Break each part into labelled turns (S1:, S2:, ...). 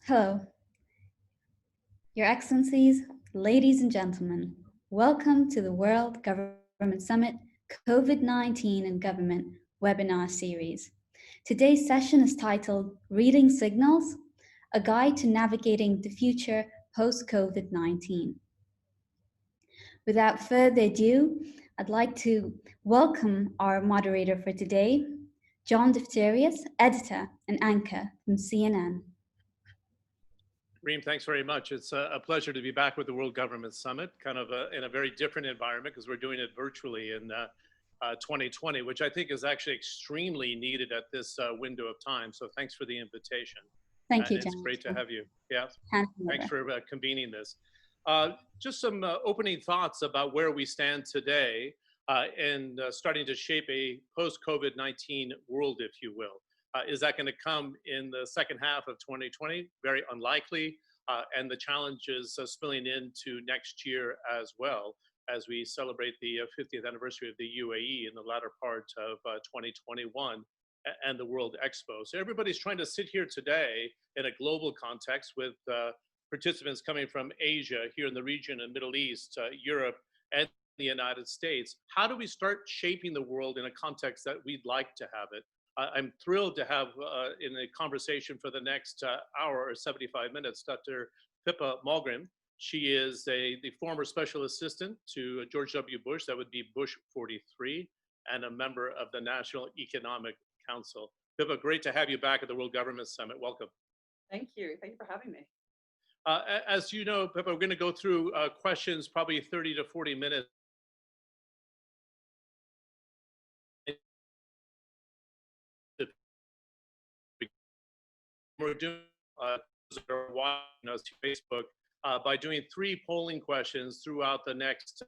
S1: Hello, Your Excellencies, ladies and gentlemen. Welcome to the World Government Summit COVID-19 and Government webinar series. Today's session is titled Reading Signals, a Guide to Navigating the Future Post-COVID-19. Without further ado, I'd like to welcome our moderator for today, John Defterius, editor and anchor from CNN.
S2: Reem, thanks very much. It's a pleasure to be back with the World Government Summit, kind of in a very different environment because we're doing it virtually in 2020, which I think is actually extremely needed at this window of time. So thanks for the invitation.
S1: Thank you, John.
S2: It's great to have you. Yeah,
S1: Thanks
S2: for convening this. Just some opening thoughts about where we stand today and starting to shape a post-COVID-19 world, if you will. Is that going to come in the second half of 2020? Very unlikely. And the challenge is spilling into next year as well as we celebrate the 50th anniversary of the UAE in the latter part of 2021 and the World Expo. So everybody's trying to sit here today in a global context with participants coming from Asia, here in the region and Middle East, Europe, and the United States. How do we start shaping the world in a context that we'd like to have it? I'm thrilled to have in a conversation for the next hour or 75 minutes, Dr. Pippa Morgan. She is the former special assistant to George W. Bush, that would be Bush 43, and a member of the National Economic Council. Pippa, great to have you back at the World Government Summit. Welcome.
S3: Thank you. Thank you for having me.
S2: As you know, Pippa, we're going to go through questions, probably 30 to 40 minutes. We're doing watching us to Facebook by doing 3 polling questions throughout the next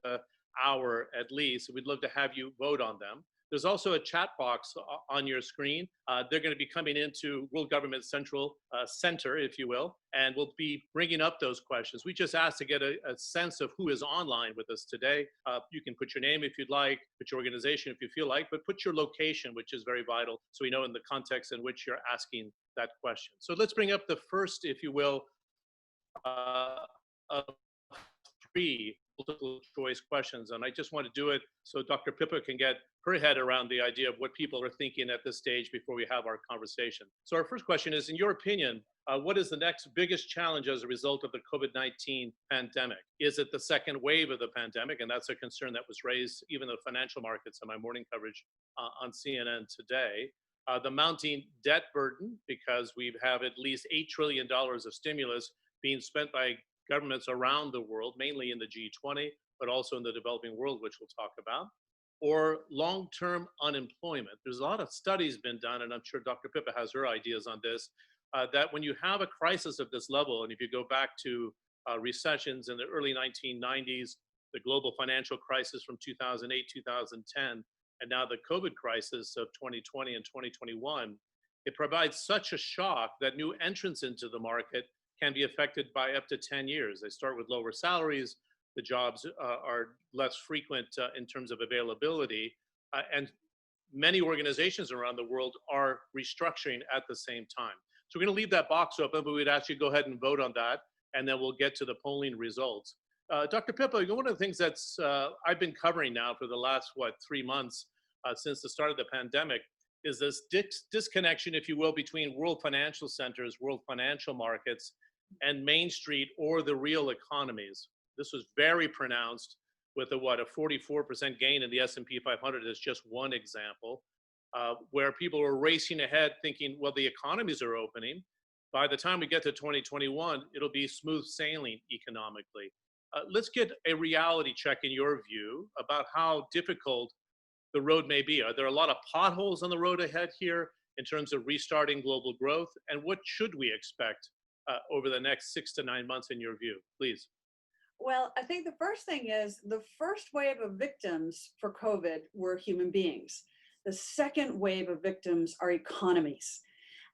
S2: hour at least. We'd love to have you vote on them. There's also a chat box on your screen. They're going to be coming into World Government Central Center, if you will, and we'll be bringing up those questions. We just asked to get a sense of who is online with us today. You can put your name if you'd like, put your organization if you feel like, but put your location, which is very vital, so we know in the context in which you're asking that question. So let's bring up the first, if you will, of 3 multiple choice questions. And I just want to do it so Dr. Pippa can get her head around the idea of what people are thinking at this stage before we have our conversation. So our first question is, in your opinion, what is the next biggest challenge as a result of the COVID-19 pandemic? Is it the second wave of the pandemic? And that's a concern that was raised even in the financial markets in my morning coverage on CNN today. The mounting debt burden, because we have at least $8 trillion of stimulus being spent by governments around the world, mainly in the G20, but also in the developing world, which we'll talk about, or long-term unemployment. There's a lot of studies been done, and I'm sure Dr. Pippa has her ideas on this, that when you have a crisis of this level, and if you go back to recessions in the early 1990s, the global financial crisis from 2008, 2010, and now the COVID crisis of 2020 and 2021, it provides such a shock that new entrants into the market can be affected by up to 10 years. They start with lower salaries, the jobs are less frequent in terms of availability, and many organizations around the world are restructuring at the same time. So we're gonna leave that box open, but we'd actually go ahead and vote on that, and then we'll get to the polling results. Dr. Pippa, one of the things that's I've been covering now for the last, 3 months since the start of the pandemic is this disconnection, if you will, between world financial centers, world financial markets, and Main Street or the real economies. This was very pronounced with a 44% gain in the S&P 500 as just one example, where people were racing ahead thinking, well, the economies are opening. By the time we get to 2021, it'll be smooth sailing economically. Let's get a reality check in your view about how difficult the road may be? Are there a lot of potholes on the road ahead here in terms of restarting global growth? And what should we expect over the next 6 to 9 months in your view? Please.
S3: Well, I think the first thing is the first wave of victims for COVID were human beings. The second wave of victims are economies.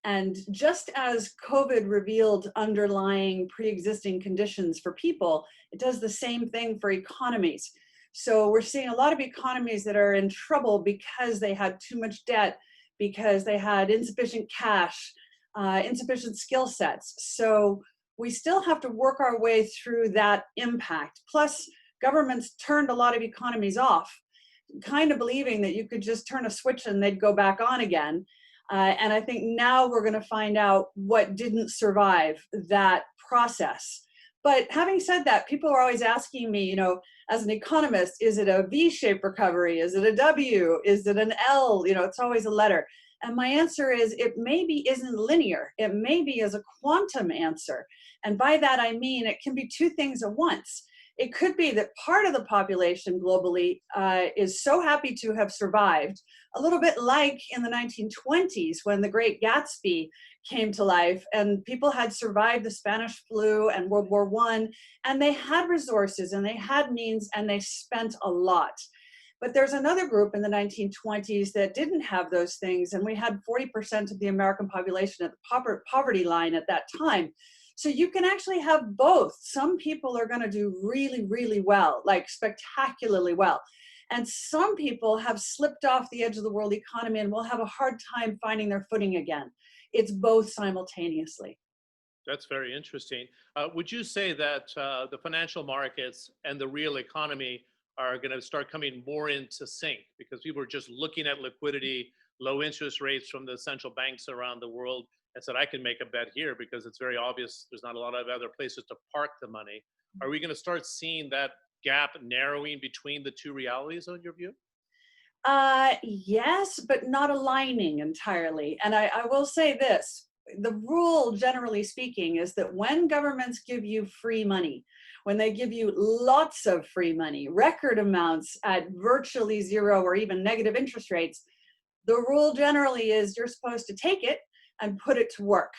S3: And just as COVID revealed underlying pre-existing conditions for people, it does the same thing for economies. So we're seeing a lot of economies that are in trouble because they had too much debt, because they had insufficient cash, insufficient skill sets. So we still have to work our way through that impact. Plus, governments turned a lot of economies off, kind of believing that you could just turn a switch and they'd go back on again. And I think now we're going to find out what didn't survive that process. But having said that, people are always asking me, as an economist, is it a V-shaped recovery? Is it a W? Is it an L? It's always a letter. And my answer is it maybe isn't linear. It maybe is a quantum answer. And by that, I mean, it can be two things at once. It could be that part of the population globally is so happy to have survived, a little bit like in the 1920s when the Great Gatsby came to life and people had survived the Spanish flu and World War I, and they had resources and they had means and they spent a lot. But there's another group in the 1920s that didn't have those things, and we had 40% of the American population at the poverty line at that time. So you can actually have both. Some people are going to do really, really well, like spectacularly well. And some people have slipped off the edge of the world economy and will have a hard time finding their footing again. It's both simultaneously.
S2: That's very interesting. Would you say that the financial markets and the real economy are going to start coming more into sync because people are just looking at liquidity, low interest rates from the central banks around the world and said, I can make a bet here because it's very obvious there's not a lot of other places to park the money. Are we going to start seeing that gap narrowing between the two realities in your view?
S3: Yes, but not aligning entirely. And I will say this, the rule, generally speaking, is that when governments give you free money, when they give you lots of free money, record amounts at virtually zero or even negative interest rates, the rule generally is you're supposed to take it and put it to work.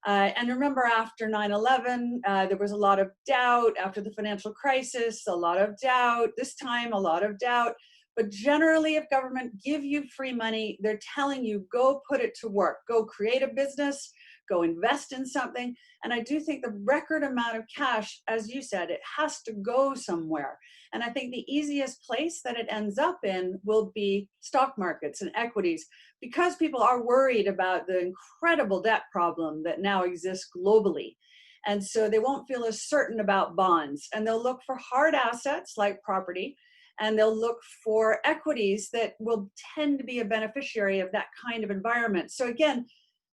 S3: And remember, after 9/11, there was a lot of doubt. After the financial crisis, a lot of doubt. This time, a lot of doubt. But generally, if government give you free money, they're telling you, go put it to work. Go create a business. Go invest in something. And I do think the record amount of cash, as you said, it has to go somewhere. And I think the easiest place that it ends up in will be stock markets and equities, because people are worried about the incredible debt problem that now exists globally. And so they won't feel as certain about bonds, and they'll look for hard assets like property, and they'll look for equities that will tend to be a beneficiary of that kind of environment. So again,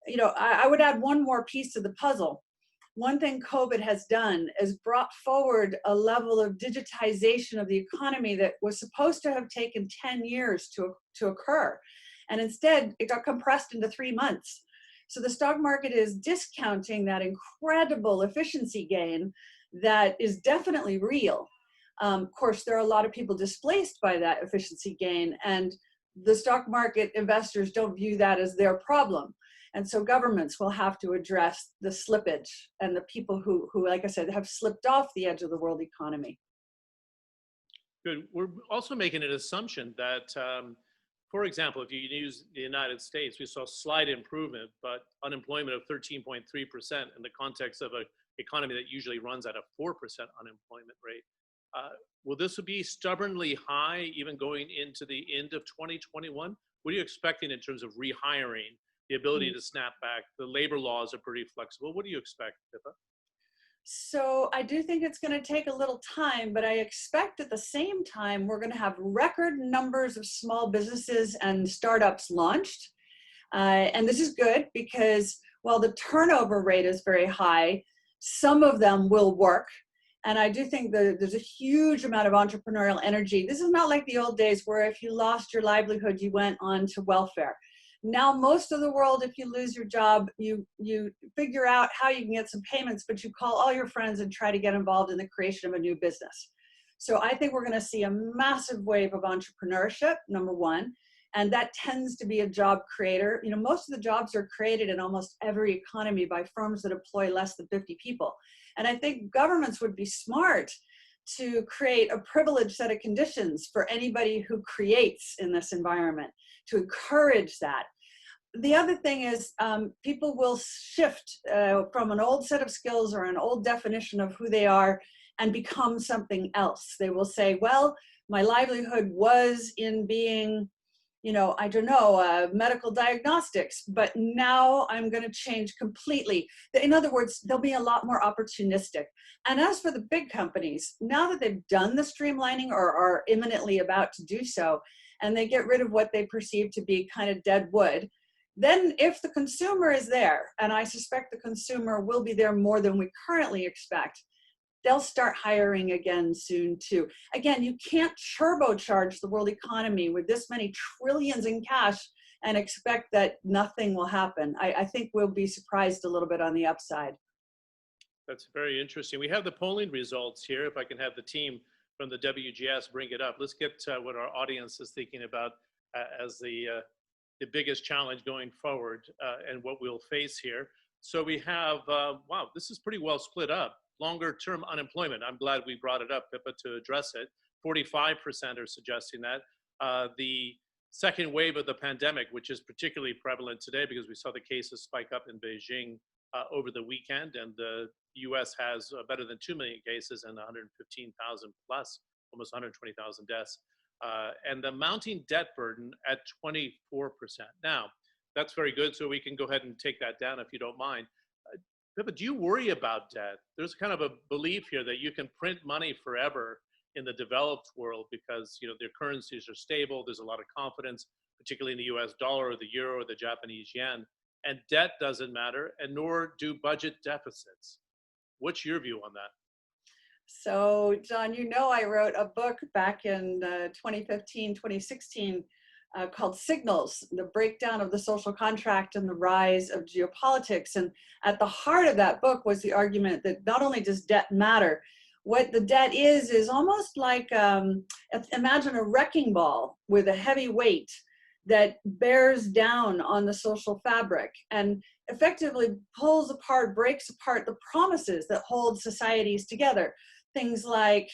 S3: I would add one more piece to the puzzle. One thing COVID has done is brought forward a level of digitization of the economy that was supposed to have taken 10 years to occur. And instead, it got compressed into 3 months. So the stock market is discounting that incredible efficiency gain that is definitely real. Of course, there are a lot of people displaced by that efficiency gain, and the stock market investors don't view that as their problem. And so governments will have to address the slippage and the people who, like I said, have slipped off the edge of the world economy.
S2: Good. We're also making an assumption that, for example, if you use the United States, we saw slight improvement, but unemployment of 13.3% in the context of an economy that usually runs at a 4% unemployment rate. Will this be stubbornly high even going into the end of 2021? What are you expecting in terms of rehiring, the ability to snap back? The labor laws are pretty flexible. What do you expect, Pippa?
S3: So I do think it's going to take a little time, but I expect at the same time we're going to have record numbers of small businesses and startups launched. And this is good because while the turnover rate is very high, some of them will work. And I do think that there's a huge amount of entrepreneurial energy. This is not like the old days where if you lost your livelihood, you went on to welfare. Now, most of the world, if you lose your job, you figure out how you can get some payments, but you call all your friends and try to get involved in the creation of a new business. So I think we're going to see a massive wave of entrepreneurship, number one. And that tends to be a job creator. You know, most of the jobs are created in almost every economy by firms that employ less than 50 people. And I think governments would be smart to create a privileged set of conditions for anybody who creates in this environment, to encourage that. The other thing is people will shift from an old set of skills or an old definition of who they are and become something else. They will say, well, my livelihood was in being, you know, I don't know, medical diagnostics, but now I'm going to change completely. In other words, they'll be a lot more opportunistic. And as for the big companies, now that they've done the streamlining or are imminently about to do so, and they get rid of what they perceive to be kind of dead wood, then if the consumer is there, and I suspect the consumer will be there more than we currently expect, they'll start hiring again soon too. Again, you can't turbocharge the world economy with this many trillions in cash and expect that nothing will happen. I think we'll be surprised a little bit on the upside.
S2: That's very interesting. We have the polling results here. If I can have the team from the WGS bring it up. Let's get what our audience is thinking about as the biggest challenge going forward and what we'll face here. So we have, wow, this is pretty well split up. Longer term unemployment. I'm glad we brought it up, Pippa, to address it. 45% are suggesting that. The second wave of the pandemic, which is particularly prevalent today because we saw the cases spike up in Beijing over the weekend, and the US has better than 2 million cases and 115,000 plus, almost 120,000 deaths. And the mounting debt burden at 24%. Now, that's very good, so we can go ahead and take that down if you don't mind. But do you worry about debt? There's kind of a belief here that you can print money forever in the developed world because, you know, their currencies are stable, there's a lot of confidence, particularly in the US dollar or the euro or the Japanese yen, and debt doesn't matter, and nor do budget deficits. What's your view on that?
S3: So, John, you know, I wrote a book back in 2015, 2016 called Signals, the breakdown of the social contract and the rise of geopolitics. And at the heart of that book was the argument that not only does debt matter, what the debt is almost like, imagine a wrecking ball with a heavy weight that bears down on the social fabric and effectively pulls apart, breaks apart the promises that hold societies together. Things like,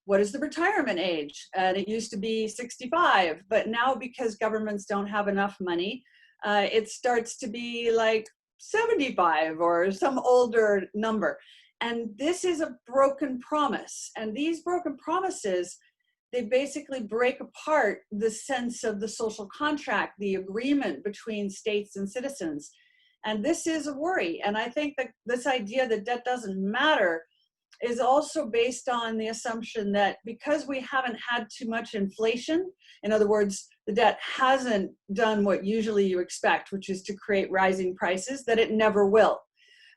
S3: what is the retirement age? And it used to be 65, but now because governments don't have enough money, it starts to be like 75 or some older number. And this is a broken promise. And these broken promises, they basically break apart the sense of the social contract, the agreement between states and citizens. And this is a worry. And I think that this idea that debt doesn't matter is also based on the assumption that because we haven't had too much inflation, in other words, the debt hasn't done what usually you expect, which is to create rising prices, that it never will.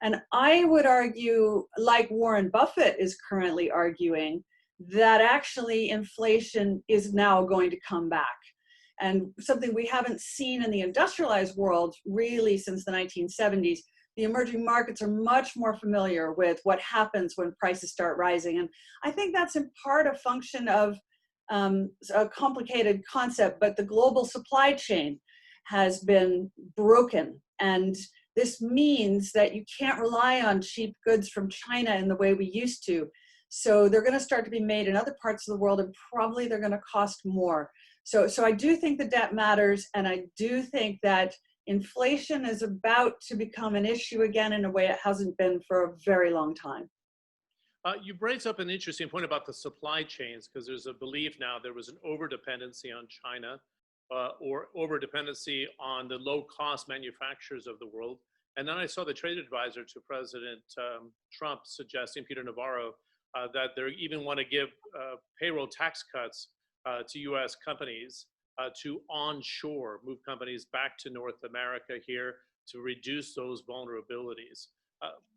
S3: And I would argue, like Warren Buffett is currently arguing, that actually inflation is now going to come back. And something we haven't seen in the industrialized world really since the 1970s. The emerging markets are much more familiar with what happens when prices start rising. And I think that's in part a function of a complicated concept, but the global supply chain has been broken. And this means that you can't rely on cheap goods from China in the way we used to. So they're going to start to be made in other parts of the world, and probably they're going to cost more. So I do think the debt matters, and I do think that inflation is about to become an issue again in a way it hasn't been for a very long time.
S2: You raise up an interesting point about the supply chains, because there's a belief now there was an over-dependency on China or over-dependency on the low-cost manufacturers of the world. And then I saw the trade advisor to President Trump suggesting, Peter Navarro, that they even want to give payroll tax cuts to US companies to onshore, move companies back to North America here to reduce those vulnerabilities.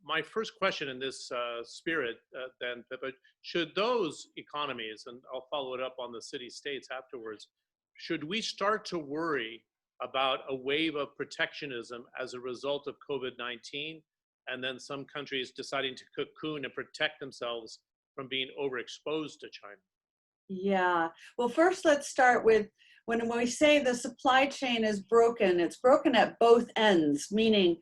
S2: My first question in this spirit then, Pippa, should those economies, and I'll follow it up on the city-states afterwards, should we start to worry about a wave of protectionism as a result of COVID-19, and then some countries deciding to cocoon and protect themselves from being overexposed to China?
S3: Yeah. Well, first, let's start with when we say the supply chain is broken, it's broken at both ends, meaning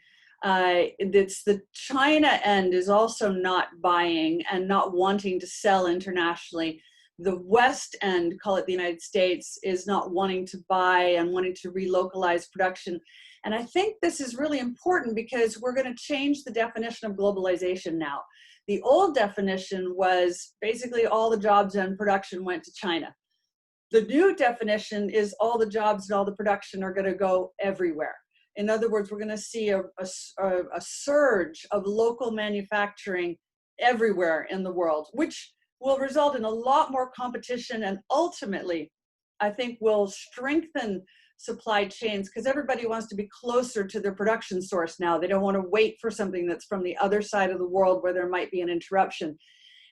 S3: it's the China end is also not buying and not wanting to sell internationally. The West end, call it the United States, is not wanting to buy and wanting to relocalize production. And I think this is really important because we're going to change the definition of globalization now. The old definition was basically all the jobs and production went to China. The new definition is all the jobs and all the production are going to go everywhere. In other words, we're going to see a surge of local manufacturing everywhere in the world, which will result in a lot more competition and ultimately, I think, will strengthen supply chains because everybody wants to be closer to their production source now. They don't want to wait for something that's from the other side of the world where there might be an interruption.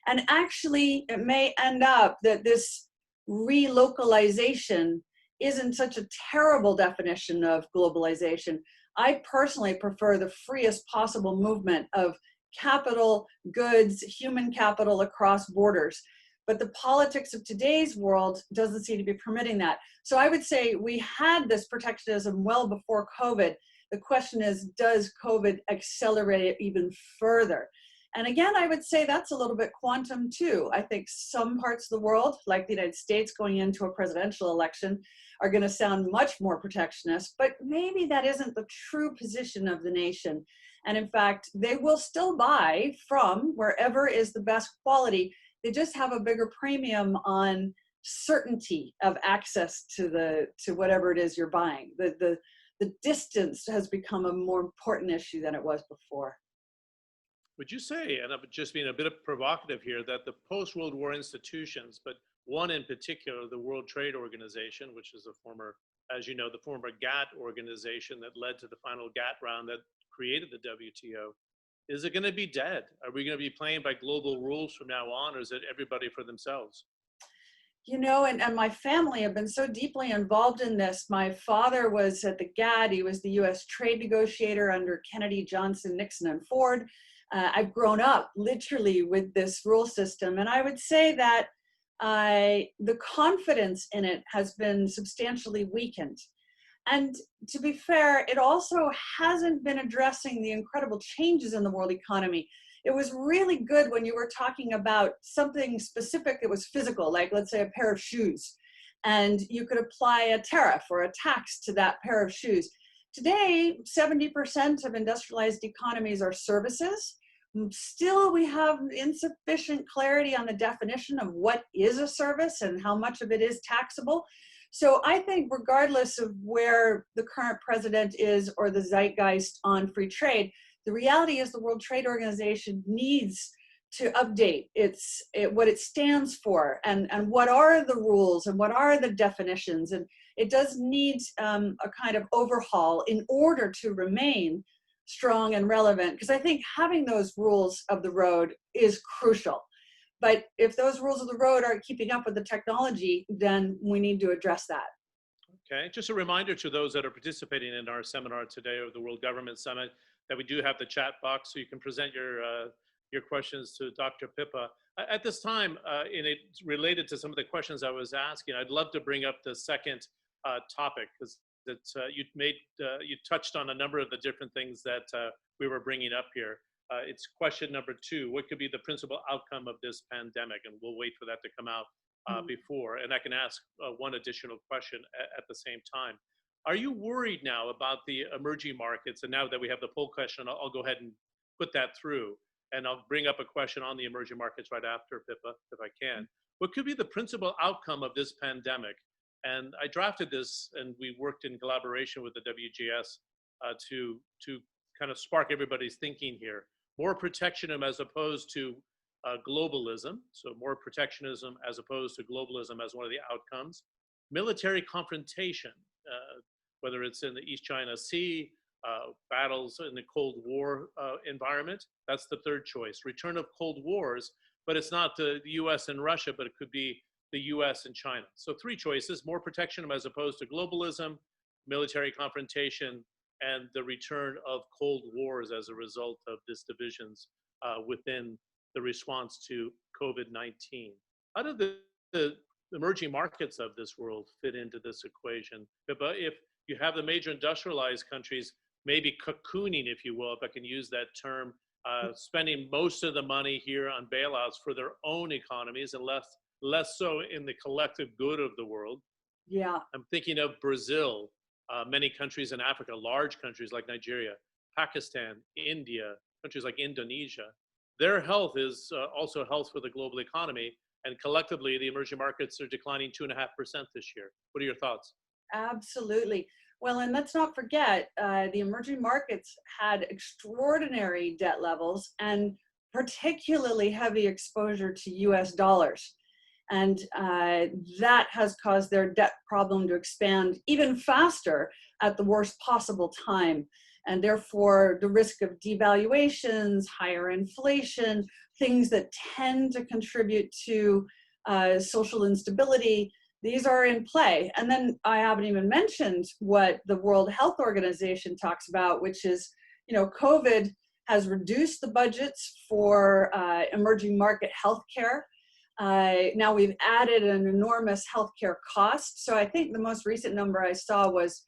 S3: And actually, it may end up that this relocalization isn't such a terrible definition of globalization. I personally prefer the freest possible movement of capital, goods, human capital across borders. But the politics of today's world doesn't seem to be permitting that. So I would say we had this protectionism well before COVID. The question is, does COVID accelerate it even further? And again, I would say that's a little bit quantum too. I think some parts of the world, like the United States going into a presidential election, are going to sound much more protectionist, but maybe that isn't the true position of the nation. And in fact, they will still buy from wherever is the best quality. They just have a bigger premium on certainty of access to whatever it is you're buying. The distance has become a more important issue than it was before.
S2: Would you say, and I'm just being a bit provocative here, that the post-World War institutions, but one in particular, the World Trade Organization, which is the former, as you know, the former GATT organization that led to the final GATT round that created the WTO, is it going to be dead? Are we going to be playing by global rules from now on, or is it everybody for themselves?
S3: You know, and my family have been so deeply involved in this. My father was at the GATT. He was the US trade negotiator under Kennedy, Johnson, Nixon, and Ford. I've grown up literally with this rule system. And I would say that the confidence in it has been substantially weakened. And to be fair, it also hasn't been addressing the incredible changes in the world economy. It was really good when you were talking about something specific that was physical, like let's say a pair of shoes, and you could apply a tariff or a tax to that pair of shoes. Today, 70% of industrialized economies are services. Still, we have insufficient clarity on the definition of what is a service and how much of it is taxable. So I think regardless of where the current president is or the zeitgeist on free trade, the reality is the World Trade Organization needs to update what it stands for and what are the rules and what are the definitions. And it does need a kind of overhaul in order to remain strong and relevant, because I think having those rules of the road is crucial. But if those rules of the road aren't keeping up with the technology, then we need to address that.
S2: Okay, just a reminder to those that are participating in our seminar today, or the World Government Summit, that we do have the chat box so you can present your questions to Dr. Pippa. At this time, related to some of the questions I was asking, I'd love to bring up the second topic, because you touched on a number of the different things that we were bringing up here. It's question number 2. What could be the principal outcome of this pandemic? And we'll wait for that to come out before. And I can ask one additional question at the same time. Are you worried now about the emerging markets? And now that we have the poll question, I'll go ahead and put that through. And I'll bring up a question on the emerging markets right after, Pippa, if I can. What could be the principal outcome of this pandemic? And I drafted this, and we worked in collaboration with the WGS to kind of spark everybody's thinking here. More protectionism as opposed to globalism. So more protectionism as opposed to globalism as one of the outcomes. Military confrontation, whether it's in the East China Sea, battles in the Cold War environment. That's the third choice. Return of Cold Wars, but it's not the US and Russia, but it could be the US and China. So 3 choices: more protectionism as opposed to globalism, military confrontation, and the return of Cold Wars as a result of this divisions within the response to COVID-19. Out of the emerging markets of this world fit into this equation? Pippa, if you have the major industrialized countries maybe cocooning, if you will, if I can use that term, spending most of the money here on bailouts for their own economies and less so in the collective good of the world.
S3: Yeah.
S2: I'm thinking of Brazil, many countries in Africa, large countries like Nigeria, Pakistan, India, countries like Indonesia. Their health is also health for the global economy, and collectively the emerging markets are declining 2.5% this year. What are your thoughts?
S3: Absolutely. Well, and let's not forget, the emerging markets had extraordinary debt levels and particularly heavy exposure to US dollars. And that has caused their debt problem to expand even faster at the worst possible time. And therefore, the risk of devaluations, higher inflation, things that tend to contribute to social instability, these are in play. And then I haven't even mentioned what the World Health Organization talks about, which is, COVID has reduced the budgets for emerging market healthcare. Now we've added an enormous healthcare cost. So I think the most recent number I saw was,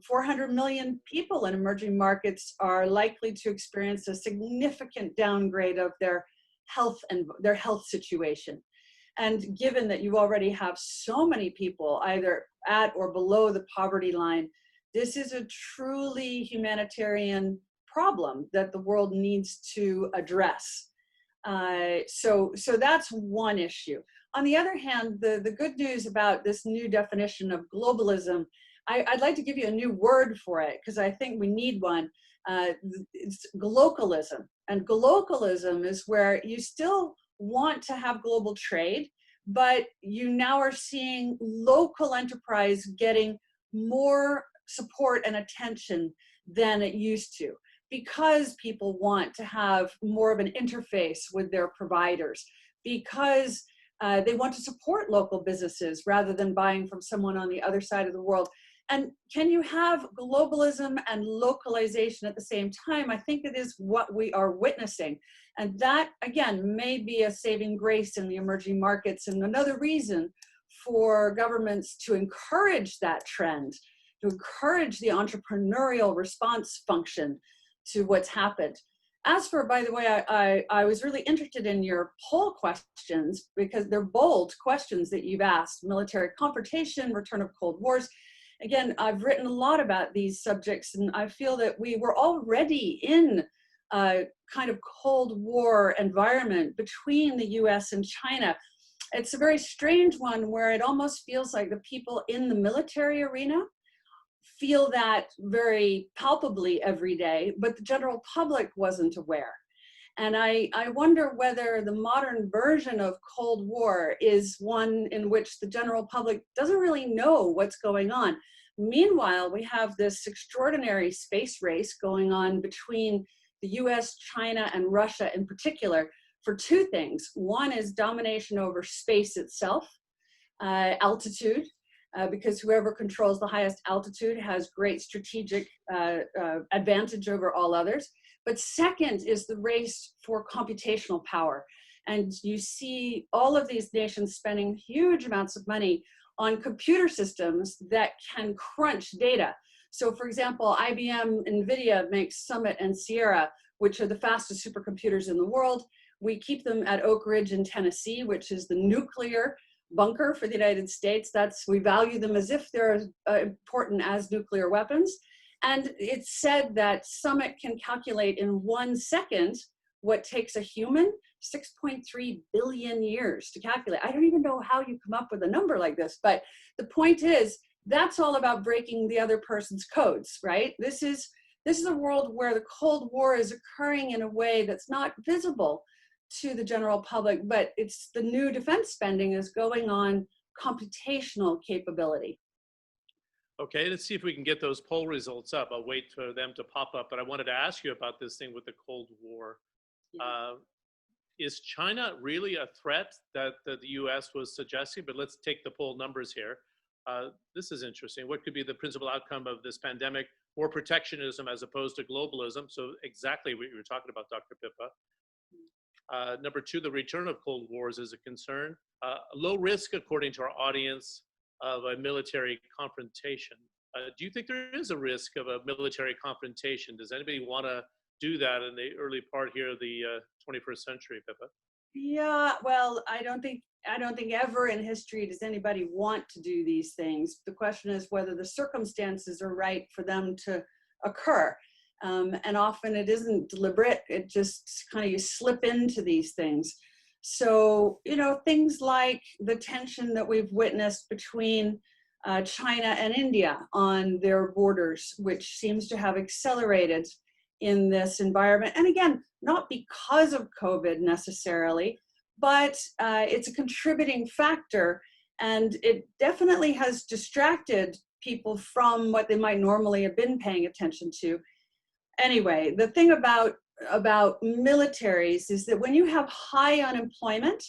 S3: 400 million people in emerging markets are likely to experience a significant downgrade of their health and their health situation. And given that you already have so many people either at or below the poverty line, this is a truly humanitarian problem that the world needs to address. So that's one issue. On the other hand, the good news about this new definition of globalism, I'd like to give you a new word for it because I think we need one. It's glocalism. And glocalism is where you still want to have global trade, but you now are seeing local enterprise getting more support and attention than it used to, because people want to have more of an interface with their providers, because they want to support local businesses rather than buying from someone on the other side of the world. And can you have globalism and localization at the same time? I think it is what we are witnessing. And that, again, may be a saving grace in the emerging markets, and another reason for governments to encourage that trend, to encourage the entrepreneurial response function to what's happened. As for, by the way, I was really interested in your poll questions because they're bold questions that you've asked: military confrontation, return of Cold Wars. Again, I've written a lot about these subjects, and I feel that we were already in a kind of Cold War environment between the US and China. It's a very strange one where it almost feels like the people in the military arena feel that very palpably every day, but the general public wasn't aware. And I wonder whether the modern version of Cold War is one in which the general public doesn't really know what's going on. Meanwhile, we have this extraordinary space race going on between the US, China, and Russia in particular for two things. One is domination over space itself, altitude, because whoever controls the highest altitude has great strategic advantage over all others. But second is the race for computational power. And you see all of these nations spending huge amounts of money on computer systems that can crunch data. So for example, IBM, NVIDIA makes Summit and Sierra, which are the fastest supercomputers in the world. We keep them at Oak Ridge in Tennessee, which is the nuclear bunker for the United States. We value them as if they're important as nuclear weapons. And it's said that Summit can calculate in 1 second what takes a human 6.3 billion years to calculate. I don't even know how you come up with a number like this, but the point is, that's all about breaking the other person's codes, right? This is a world where the Cold War is occurring in a way that's not visible to the general public, but it's the new defense spending is going on computational capability.
S2: Okay, let's see if we can get those poll results up. I'll wait for them to pop up, but I wanted to ask you about this thing with the Cold War. Yeah. Is China really a threat that the US was suggesting? But let's take the poll numbers here. This is interesting. What could be the principal outcome of this pandemic? More protectionism as opposed to globalism. So exactly what you were talking about, Dr. Pippa. Number two, the return of Cold Wars is a concern. Low risk, according to our audience, of a military confrontation. Do you think there is a risk of a military confrontation? Does anybody want to do that in the early part here of the 21st century, Pippa?
S3: Yeah, well, I don't think ever in history does anybody want to do these things. The question is whether the circumstances are right for them to occur. And often it isn't deliberate. It just kind of you slip into these things. So, things like the tension that we've witnessed between China and India on their borders, which seems to have accelerated in this environment. And again, not because of COVID necessarily, but it's a contributing factor. And it definitely has distracted people from what they might normally have been paying attention to. Anyway, the thing about militaries is that when you have high unemployment,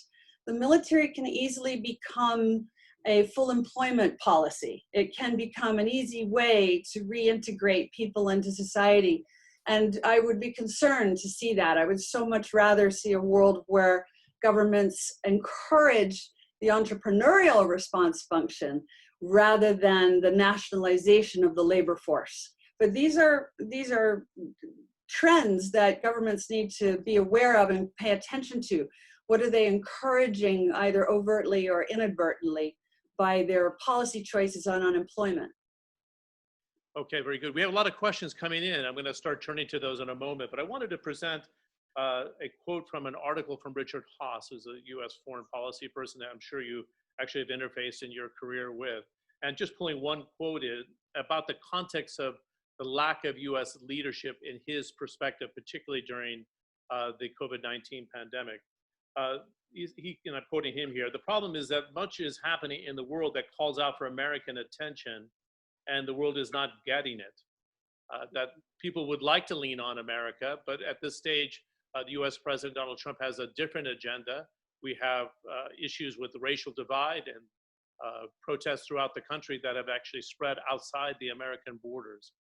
S3: the military can easily become a full employment policy. It can become an easy way to reintegrate people into society. And I would be concerned to see that. I would so much rather see a world where governments encourage the entrepreneurial response function rather than the nationalization of the labor force. But these are trends that governments need to be aware of and pay attention to. What are they encouraging, either overtly or inadvertently, by their policy choices on unemployment?
S2: Okay, very good. We have a lot of questions coming in. I'm going to start turning to those in a moment, but I wanted to present a quote from an article from Richard Haass, who's a U.S. foreign policy person that I'm sure you actually have interfaced in your career with. And just pulling one quote in about the context of the lack of U.S. leadership in his perspective, particularly during the COVID-19 pandemic. And I'm quoting him here, the problem is that much is happening in the world that calls out for American attention, and the world is not getting it. That people would like to lean on America, but at this stage, the US President Donald Trump has a different agenda. We have issues with the racial divide and protests throughout the country that have actually spread outside the American borders.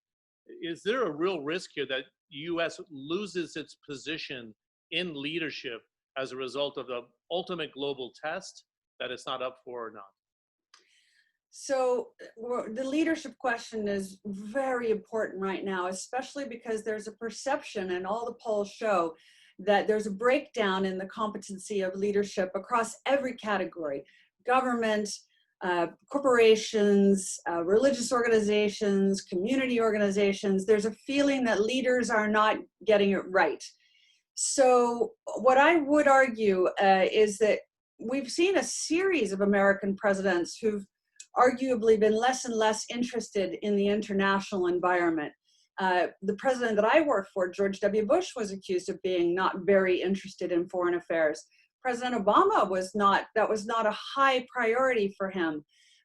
S2: Is there a real risk here that US loses its position in leadership as a result of the ultimate global test that it's not up for or not?
S3: So the leadership question is very important right now, especially because there's a perception, and all the polls show, that there's a breakdown in the competency of leadership across every category: government, corporations, religious organizations, community organizations. There's a feeling that leaders are not getting it right. So what I would argue is that we've seen a series of American presidents who've arguably been less and less interested in the international environment. The president that I worked for, George W. Bush, was accused of being not very interested in foreign affairs. President Obama that was not a high priority for him.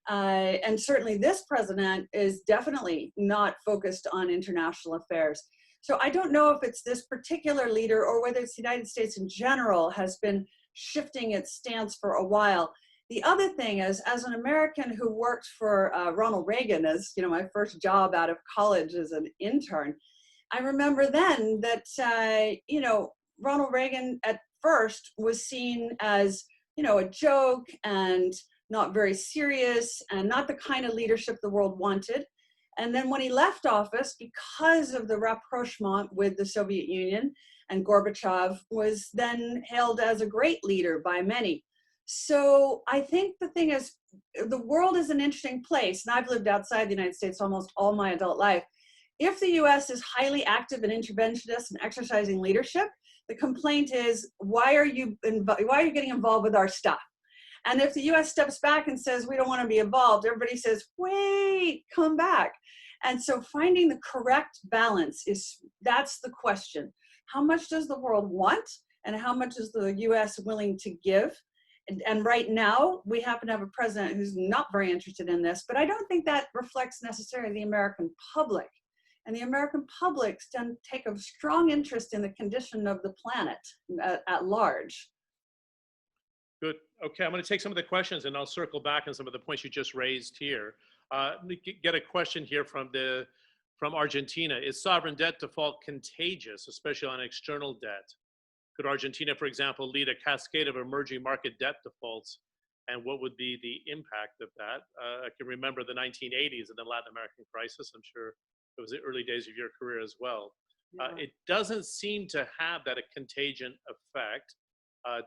S3: And certainly this president is definitely not focused on international affairs. So I don't know if it's this particular leader or whether it's the United States in general has been shifting its stance for a while. The other thing is, as an American who worked for Ronald Reagan, as my first job out of college as an intern, I remember then that Ronald Reagan at first was seen as a joke and not very serious and not the kind of leadership the world wanted. And then when he left office, because of the rapprochement with the Soviet Union, and Gorbachev was then hailed as a great leader by many. So I think the thing is, the world is an interesting place, and I've lived outside the United States almost all my adult life. If the US is highly active and interventionist and exercising leadership, the complaint is, why are you getting involved with our stuff? And if the US steps back and says, we don't want to be involved, everybody says, wait, come back. And so finding the correct balance that's the question. How much does the world want? And how much is the US willing to give? And right now, we happen to have a president who's not very interested in this, but I don't think that reflects necessarily the American public. And the American public tend to take a strong interest in the condition of the planet at large.
S2: Good. Okay, I'm going to take some of the questions and I'll circle back on some of the points you just raised here. Let me get a question here from Argentina. Is sovereign debt default contagious, especially on external debt? Could Argentina, for example, lead a cascade of emerging market debt defaults? And what would be the impact of that? I can remember the 1980s and the Latin American crisis. I'm sure it was the early days of your career as well.
S3: Yeah.
S2: It doesn't seem to have that a contagion effect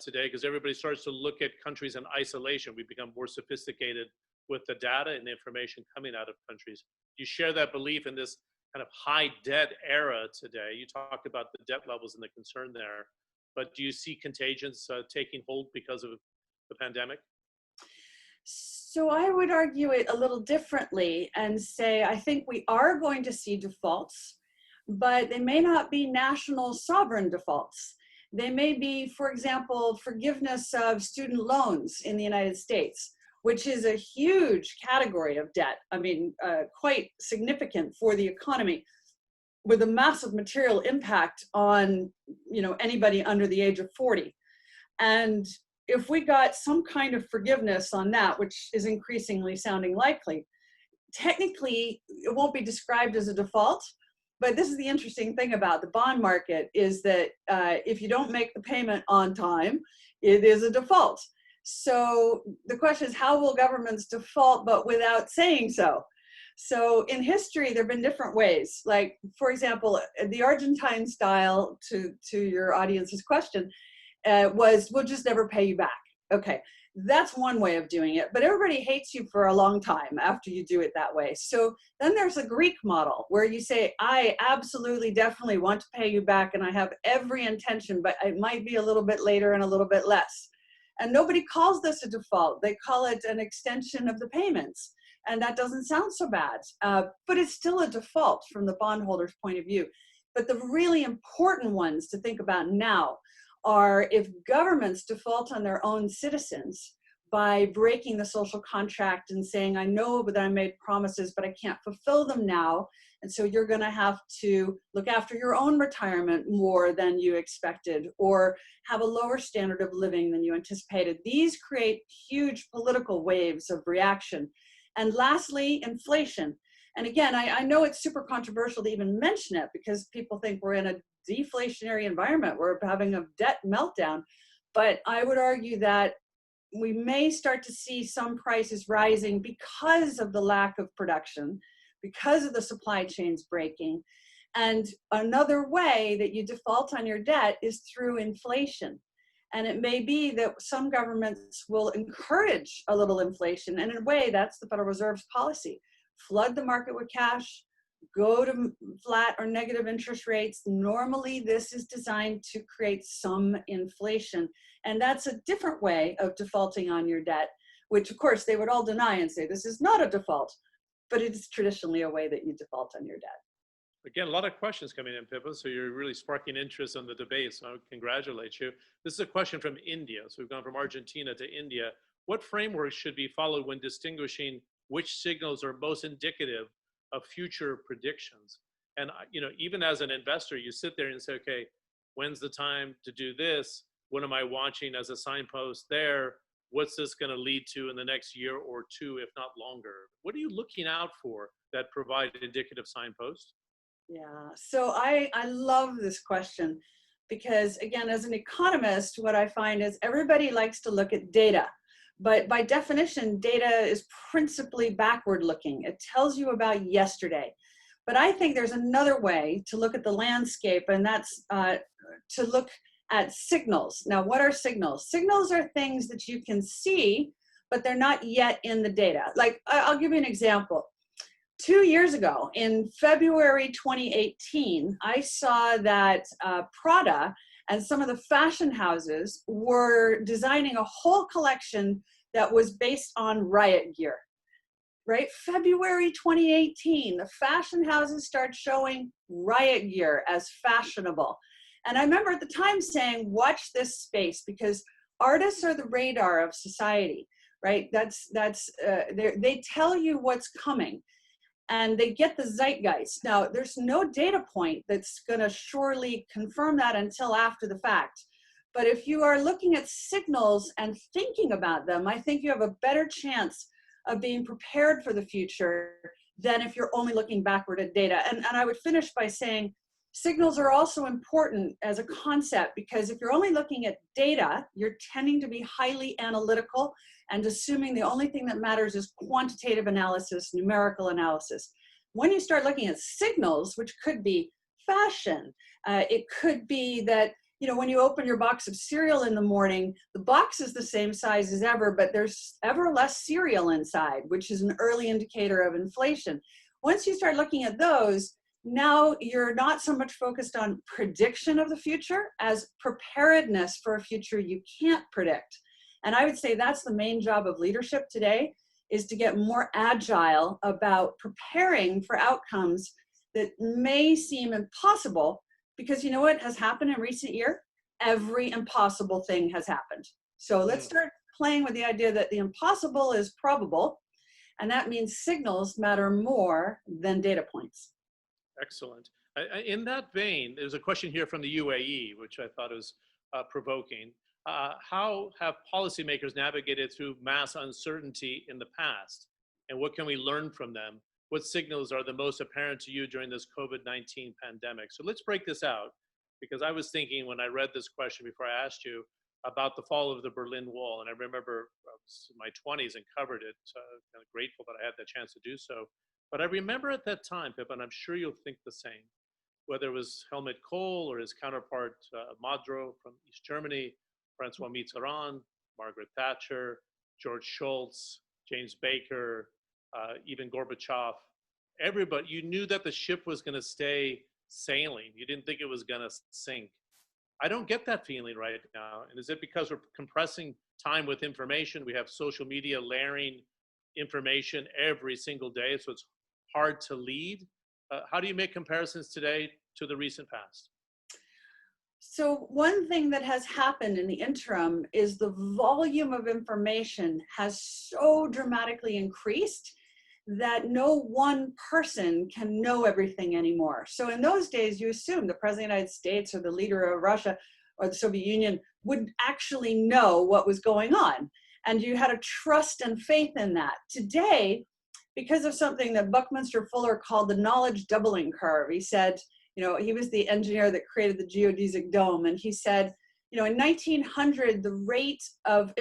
S2: today, because everybody starts to look at countries in isolation. We become more sophisticated with the data and the information coming out of countries. Do you share that belief in this kind of high debt era today? You talked about the debt levels and the concern there, but do you see contagions taking hold because of the pandemic?
S3: So I would argue it a little differently and say I think we are going to see defaults, but they may not be national sovereign defaults. They may be, for example, forgiveness of student loans in the United States, which is a huge category of debt. I mean, quite significant for the economy, with a massive material impact on, anybody under the age of 40. And if we got some kind of forgiveness on that, which is increasingly sounding likely, technically it won't be described as a default. But this is the interesting thing about the bond market, is that if you don't make the payment on time, it is a default. So the question is, how will governments default but without saying so? So in history, there have been different ways. Like, for example, the Argentine style, to your audience's question, was we'll just never pay you back. Okay, that's one way of doing it, but everybody hates you for a long time after you do it that way. So then there's a Greek model where you say, I absolutely, definitely want to pay you back, and I have every intention, but it might be a little bit later and a little bit less. And nobody calls this a default. They call it an extension of the payments. And that doesn't sound so bad, but it's still a default from the bondholder's point of view. But the really important ones to think about now are if governments default on their own citizens by breaking the social contract and saying, I know that I made promises, but I can't fulfill them now. And so you're going to have to look after your own retirement more than you expected, or have a lower standard of living than you anticipated. These create huge political waves of reaction. And lastly, inflation. And again, I know it's super controversial to even mention it because people think we're in a deflationary environment, we're having a debt meltdown. But I would argue that we may start to see some prices rising because of the lack of production, because of the supply chains breaking. And another way that you default on your debt is through inflation. And it may be that some governments will encourage a little inflation. And in a way, that's the Federal Reserve's policy. Flood the market with cash, go to flat or negative interest rates. Normally, this is designed to create some inflation. And that's a different way of defaulting on your debt, which of course they would all deny and say this is not a default, but it is traditionally a way that you default on your debt.
S2: Again, a lot of questions coming in, Pippa, so you're really sparking interest on the debate, so I congratulate you. This is a question from India. So we've gone from Argentina to India. What framework should be followed when distinguishing which signals are most indicative of future predictions? And even as an investor, you sit there and say, okay, when's the time to do this? What am I watching as a signpost there? What's this going to lead to in the next year or two, if not longer? What are you looking out for that provide indicative signposts?
S3: Yeah, so I love this question because, again, as an economist, what I find is everybody likes to look at data. But by definition, data is principally backward looking. It tells you about yesterday. But I think there's another way to look at the landscape, and that's to look at signals. Now, what are signals? Signals are things that you can see, but they're not yet in the data. Like, I'll give you an example. 2 years ago, in February 2018, I saw that Prada and some of the fashion houses were designing a whole collection that was based on riot gear, right? February 2018, the fashion houses start showing riot gear as fashionable. And I remember at the time saying, watch this space, because artists are the radar of society, right? They tell you what's coming. And they get the zeitgeist. Now, there's no data point that's going to surely confirm that until after the fact. But if you are looking at signals and thinking about them, I think you have a better chance of being prepared for the future than if you're only looking backward at data. And I would finish by saying, Signals are also important as a concept because if you're only looking at data, you're tending to be highly analytical and assuming the only thing that matters is quantitative analysis, numerical analysis. When you start looking at signals, which could be fashion, it could be that, you know, when you open your box of cereal in the morning, the box is the same size as ever, but there's ever less cereal inside, which is an early indicator of inflation. Once you start looking at those, now you're not so much focused on prediction of the future as preparedness for a future you can't predict. And I would say that's the main job of leadership today, is to get more agile about preparing for outcomes that may seem impossible, because you know what has happened in recent year? Every impossible thing has happened. So let's start playing with the idea that the impossible is probable, and that means signals matter more than data points.
S2: Excellent. In that vein, there's a question here from the UAE, which I thought was provoking. How have policymakers navigated through mass uncertainty in the past? And what can we learn from them? What signals are the most apparent to you during this COVID-19 pandemic? So let's break this out, because I was thinking when I read this question before I asked you about the fall of the Berlin Wall. And I remember I was in my 20s and covered it, kind of grateful that I had the chance to do so. But I remember at that time, Pippa, and I'm sure you'll think the same, whether it was Helmut Kohl or his counterpart, Moderator from East Germany, Francois Mitterrand, Margaret Thatcher, George Shultz, James Baker, even Gorbachev, everybody, you knew that the ship was going to stay sailing. You didn't think it was going to sink. I don't get that feeling right now. And is it because we're compressing time with information? We have social media layering information every single day, so it's hard to lead. How do you make comparisons today to the recent past?
S3: So one thing that has happened in the interim is the volume of information has so dramatically increased that no one person can know everything anymore. So in those days, you assumed the President of the United States or the leader of Russia or the Soviet Union would actually know what was going on. And you had a trust and faith in that. Today, because of something that Buckminster Fuller called the knowledge doubling curve, he said, you know, he was the engineer that created the geodesic dome. And he said, you know, in 1900, the rate of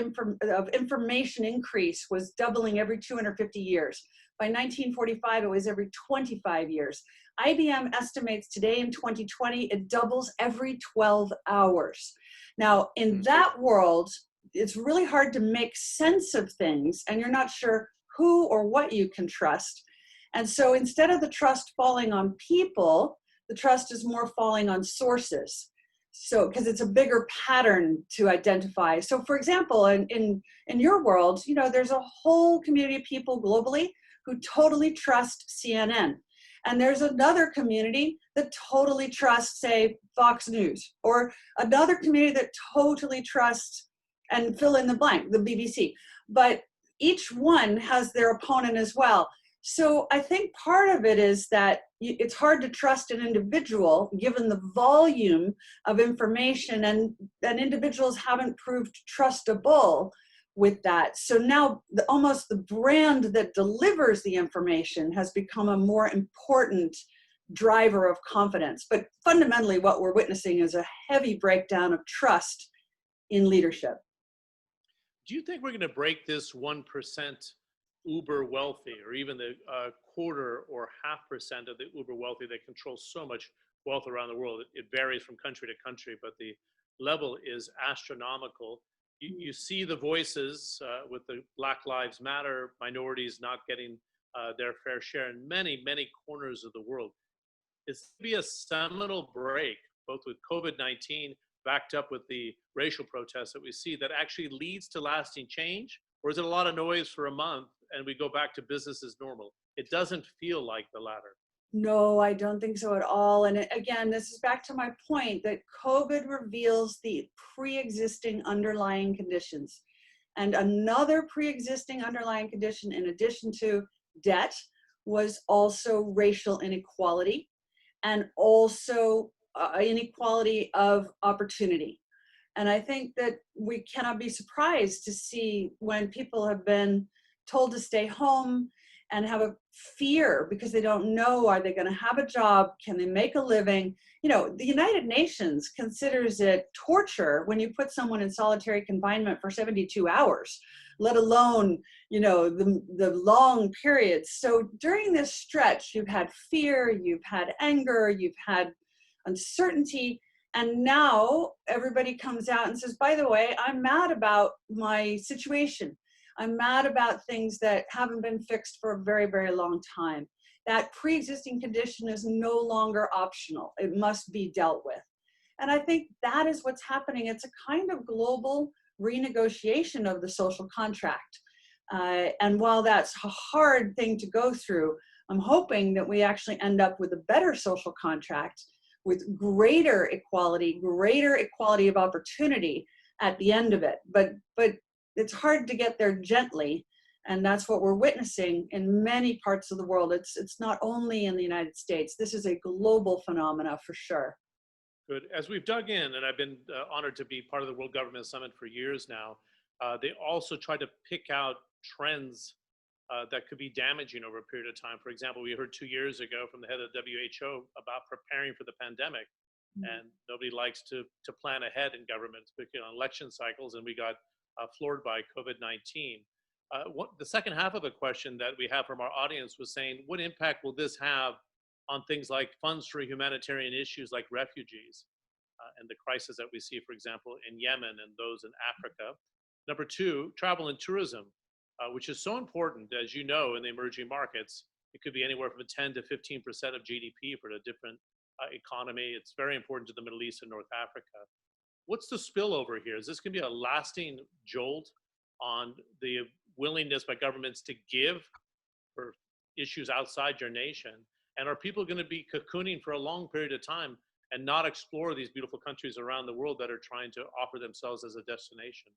S3: information increase was doubling every 250 years. By 1945, it was every 25 years. IBM estimates today in 2020, it doubles every 12 hours. Now, in that world, it's really hard to make sense of things, and you're not sure who or what you can trust. And so instead of the trust falling on people, the trust is more falling on sources. So, because it's a bigger pattern to identify. So for example, in your world, you know, there's a whole community of people globally who totally trust CNN. And there's another community that totally trusts, say, Fox News, or another community that totally trusts, and fill in the blank, the BBC. But each one has their opponent as well. So I think part of it is that it's hard to trust an individual given the volume of information, and individuals haven't proved trustable with that. So now almost the brand that delivers the information has become a more important driver of confidence. But fundamentally, what we're witnessing is a heavy breakdown of trust in leadership.
S2: Do you think we're going to break this 1% uber wealthy, or even the quarter or 0.5% of the uber wealthy that control so much wealth around the world? It varies from country to country, but the level is astronomical. You see the voices with the Black Lives Matter, minorities not getting their fair share in many, many corners of the world. It's going to be a seminal break, both with COVID-19 backed up with the racial protests that we see, that actually leads to lasting change? Or is it a lot of noise for a month and we go back to business as normal? It doesn't feel like the latter.
S3: No, I don't think so at all. And again, this is back to my point that COVID reveals the pre-existing underlying conditions. And another pre-existing underlying condition, in addition to debt, was also racial inequality, and also inequality of opportunity. And I think that we cannot be surprised to see when people have been told to stay home and have a fear because they don't know, are they going to have a job? Can they make a living? You know, the United Nations considers it torture when you put someone in solitary confinement for 72 hours, let alone, you know, the long periods. So during this stretch, you've had fear, you've had anger, you've had uncertainty. And now everybody comes out and says, by the way, I'm mad about my situation. I'm mad about things that haven't been fixed for a very, very long time. That pre-existing condition is no longer optional. It must be dealt with. And I think that is what's happening. It's a kind of global renegotiation of the social contract. And while that's a hard thing to go through, I'm hoping that we actually end up with a better social contract with greater equality of opportunity at the end of it. But it's hard to get there gently, and that's what we're witnessing in many parts of the world. It's not only in the United States. This is a global phenomena for sure.
S2: Good. As we've dug in, and I've been honored to be part of the World Government Summit for years now, they also try to pick out trends that could be damaging over a period of time. For example, we heard 2 years ago from the head of the WHO about preparing for the pandemic. And nobody likes to plan ahead in government, particularly on election cycles, and we got floored by COVID-19. The second half of the question that we have from our audience was saying, what impact will this have on things like funds for humanitarian issues like refugees and the crisis that we see, for example, in Yemen and those in Africa? Number two, travel and tourism, which is so important, as you know, in the emerging markets. It could be anywhere from 10 to 15% of GDP for a different economy. It's very important to the Middle East and North Africa. What's the spillover here? Is this going to be a lasting jolt on the willingness by governments to give for issues outside your nation? And are people going to be cocooning for a long period of time and not explore these beautiful countries around the world that are trying to offer themselves as a destination?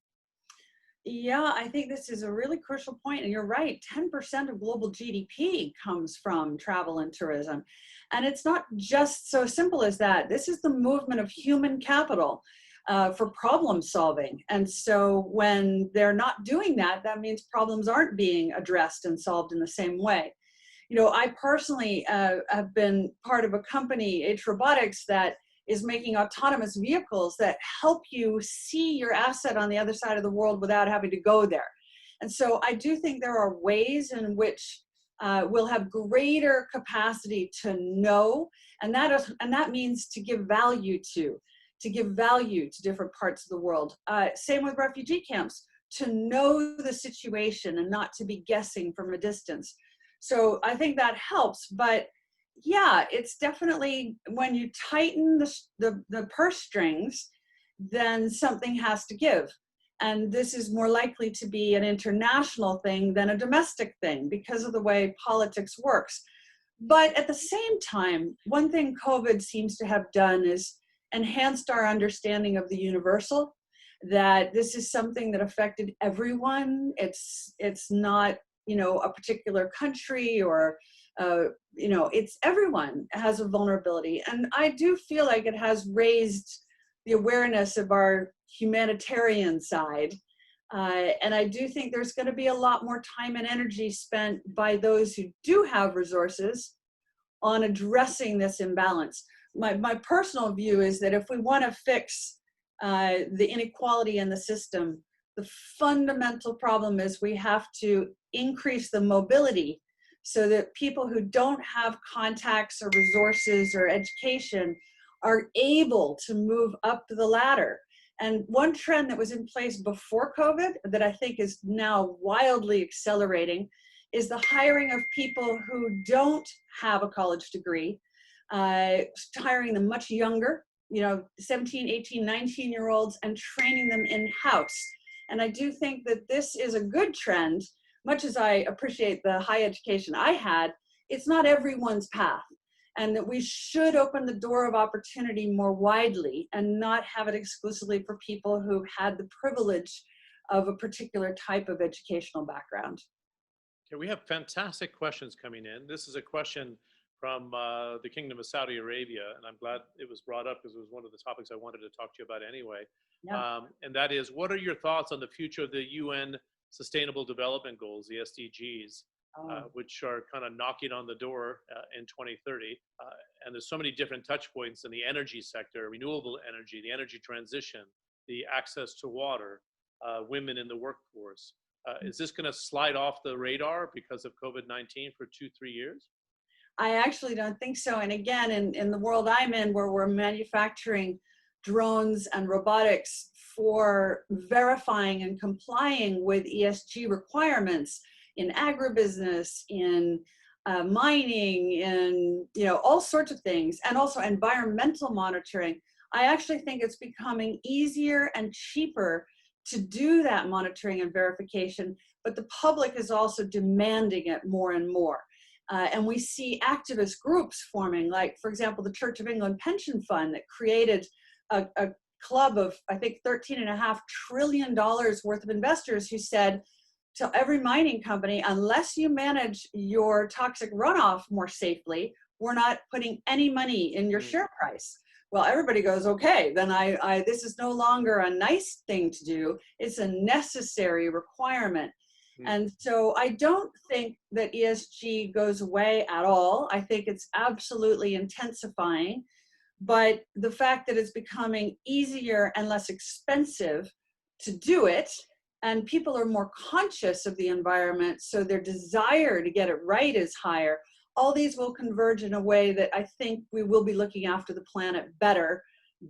S3: Yeah, I think this is a really crucial point, and you're right. 10% of global GDP comes from travel and tourism. And it's not just so simple as that. This is the movement of human capital for problem solving. And so when they're not doing that, that means problems aren't being addressed and solved in the same way. You know, I personally have been part of a company, H Robotics, that is making autonomous vehicles that help you see your asset on the other side of the world without having to go there. And so I do think there are ways in which we'll have greater capacity to know, and that means to give value to different parts of the world. Same with refugee camps, to know the situation and not to be guessing from a distance. So I think that helps, but yeah, it's definitely when you tighten the purse strings, then something has to give. And this is more likely to be an international thing than a domestic thing because of the way politics works. But at the same time, one thing COVID seems to have done is enhanced our understanding of the universal, that this is something that affected everyone. It's not, you know, a particular country or you know, it's everyone has a vulnerability. And I do feel like it has raised the awareness of our humanitarian side. And I do think there's going to be a lot more time and energy spent by those who do have resources on addressing this imbalance. My personal view is that if we want to fix the inequality in the system, the fundamental problem is we have to increase the mobility so that people who don't have contacts or resources or education are able to move up the ladder. And one trend that was in place before COVID that I think is now wildly accelerating is the hiring of people who don't have a college degree, hiring them much younger, you know, 17, 18, 19-year-olds, and training them in-house. And I do think that this is a good trend. Much as I appreciate the high education I had, it's not everyone's path. And that we should open the door of opportunity more widely and not have it exclusively for people who had the privilege of a particular type of educational background.
S2: Okay, we have fantastic questions coming in. This is a question from the Kingdom of Saudi Arabia, and I'm glad it was brought up because it was one of the topics I wanted to talk to you about anyway. Yeah. And that is, what are your thoughts on the future of the UN Sustainable Development Goals, the SDGs? which are kind of knocking on the door in 2030. And there's so many different touch points in the energy sector, renewable energy, the energy transition, the access to water, women in the workforce. Is this going to slide off the radar because of COVID-19 for 2-3 years?
S3: I actually don't think so. And again, in the world I'm in, where we're manufacturing drones and robotics for verifying and complying with ESG requirements in agribusiness, in mining, in all sorts of things, and also environmental monitoring, I actually think it's becoming easier and cheaper to do that monitoring and verification, but the public is also demanding it more and more. And we see activist groups forming, like, for example, the Church of England Pension Fund that created a club of, I think, $13.5 trillion worth of investors who said to every mining company, unless you manage your toxic runoff more safely, we're not putting any money in your share price. Well, everybody goes, okay, then this is no longer a nice thing to do. It's a necessary requirement. And so I don't think that ESG goes away at all. I think it's absolutely intensifying. But the fact that it's becoming easier and less expensive to do it, and people are more conscious of the environment, so their desire to get it right is higher, all these will converge in a way that I think we will be looking after the planet better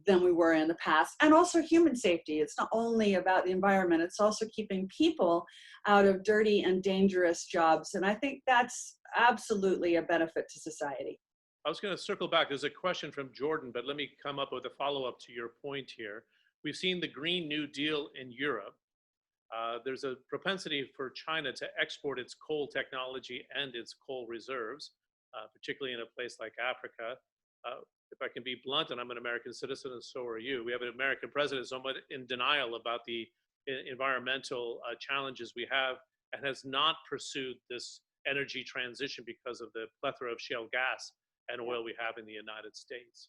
S3: than we were in the past. And also human safety. It's not only about the environment, it's also keeping people out of dirty and dangerous jobs. And I think that's absolutely a benefit to society.
S2: I was going to circle back. There's a question from Jordan, but let me come up with a follow-up to your point here. We've seen the Green New Deal in Europe. There's a propensity for China to export its coal technology and its coal reserves, particularly in a place like Africa. If I can be blunt, and I'm an American citizen and so are you, we have an American president somewhat in denial about the environmental challenges we have and has not pursued this energy transition because of the plethora of shale gas and oil we have in the United States.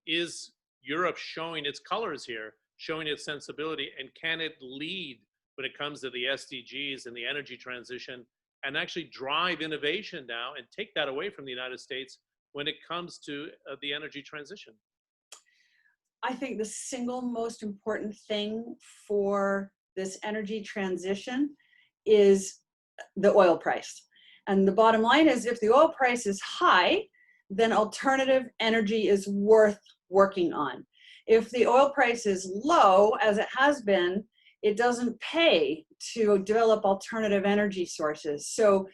S2: Is Europe showing its colors here, showing its sensibility, and can it lead when it comes to the SDGs and the energy transition and actually drive innovation now and take that away from the United States when it comes to the energy transition?
S3: I think the single most important thing for this energy transition is the oil price. And the bottom line is, if the oil price is high, then alternative energy is worth working on. If the oil price is low, as it has been, it doesn't pay to develop alternative energy sources. So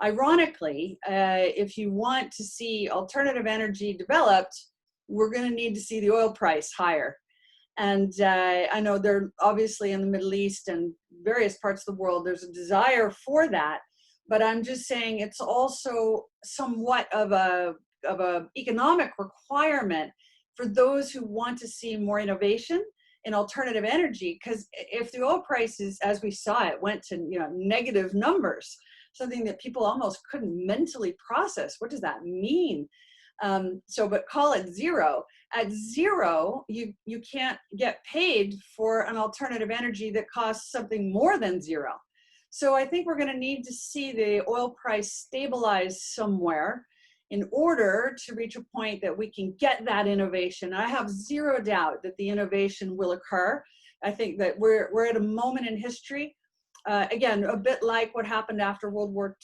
S3: ironically, if you want to see alternative energy developed, we're going to need to see the oil price higher. And I know they're obviously in the Middle East and various parts of the world, there's a desire for that. But I'm just saying it's also somewhat of a economic requirement for those who want to see more innovation in alternative energy. Because if the oil prices, as we saw it, went to negative numbers, something that people almost couldn't mentally process. What does that mean? But call it zero. At zero, you can't get paid for an alternative energy that costs something more than zero. So I think we're going to need to see the oil price stabilize somewhere in order to reach a point that we can get that innovation. I have zero doubt that the innovation will occur. I think that we're at a moment in history, again, a bit like what happened after World War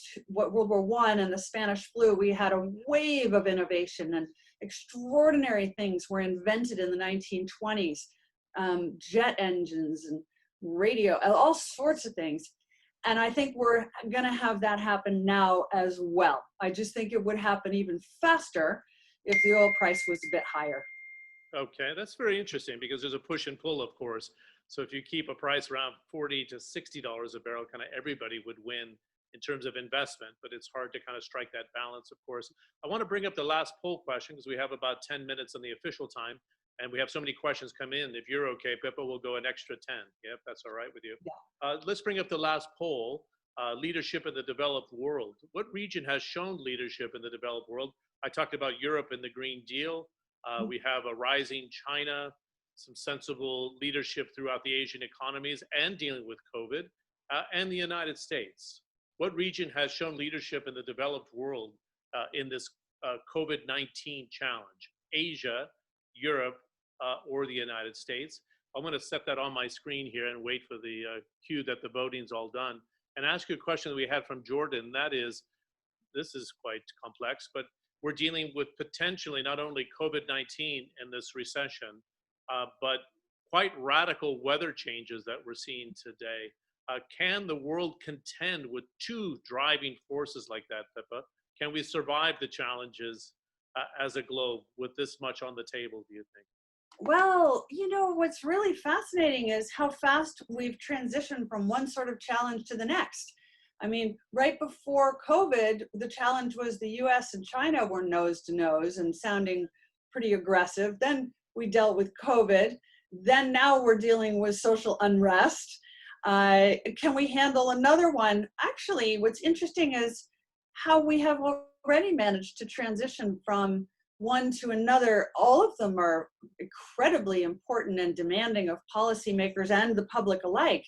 S3: I and the Spanish flu. We had a wave of innovation and extraordinary things were invented in the 1920s, jet engines and radio, all sorts of things. And I think we're going to have that happen now as well. I just think it would happen even faster if the oil price was a bit higher.
S2: Okay, that's very interesting because there's a push and pull, of course. So if you keep a price around $40 to $60 a barrel, kind of everybody would win in terms of investment, but it's hard to kind of strike that balance, of course. I want to bring up the last poll question because we have about 10 minutes on the official time. And we have so many questions come in. If you're okay, Pippa, we'll go an extra 10. Yeah, if that's all right with you.
S3: Yeah.
S2: Let's bring up the last poll, leadership in the developed world. What region has shown leadership in the developed world? I talked about Europe and the Green Deal. We have a rising China, some sensible leadership throughout the Asian economies and dealing with COVID, and the United States. what region has shown leadership in the developed world in this COVID-19 challenge? Asia, Europe, or the United States? I'm going to set that on my screen here and wait for the cue that the voting's all done, and ask you a question that we had from Jordan. That is, this is quite complex, but we're dealing with potentially not only COVID-19 in this recession, but quite radical weather changes that we're seeing today. Can the world contend with two driving forces like that, Pippa? Can we survive the challenges as a globe with this much on the table, do you think?
S3: Well, what's really fascinating is how fast we've transitioned from one sort of challenge to the next. I mean, right before COVID, the challenge was the US and China were nose to nose and sounding pretty aggressive. Then we dealt with COVID. Then now we're dealing with social unrest. Can we handle another one? Actually, what's interesting is how we have already managed to transition from one to another. All of them are incredibly important and demanding of policymakers and the public alike.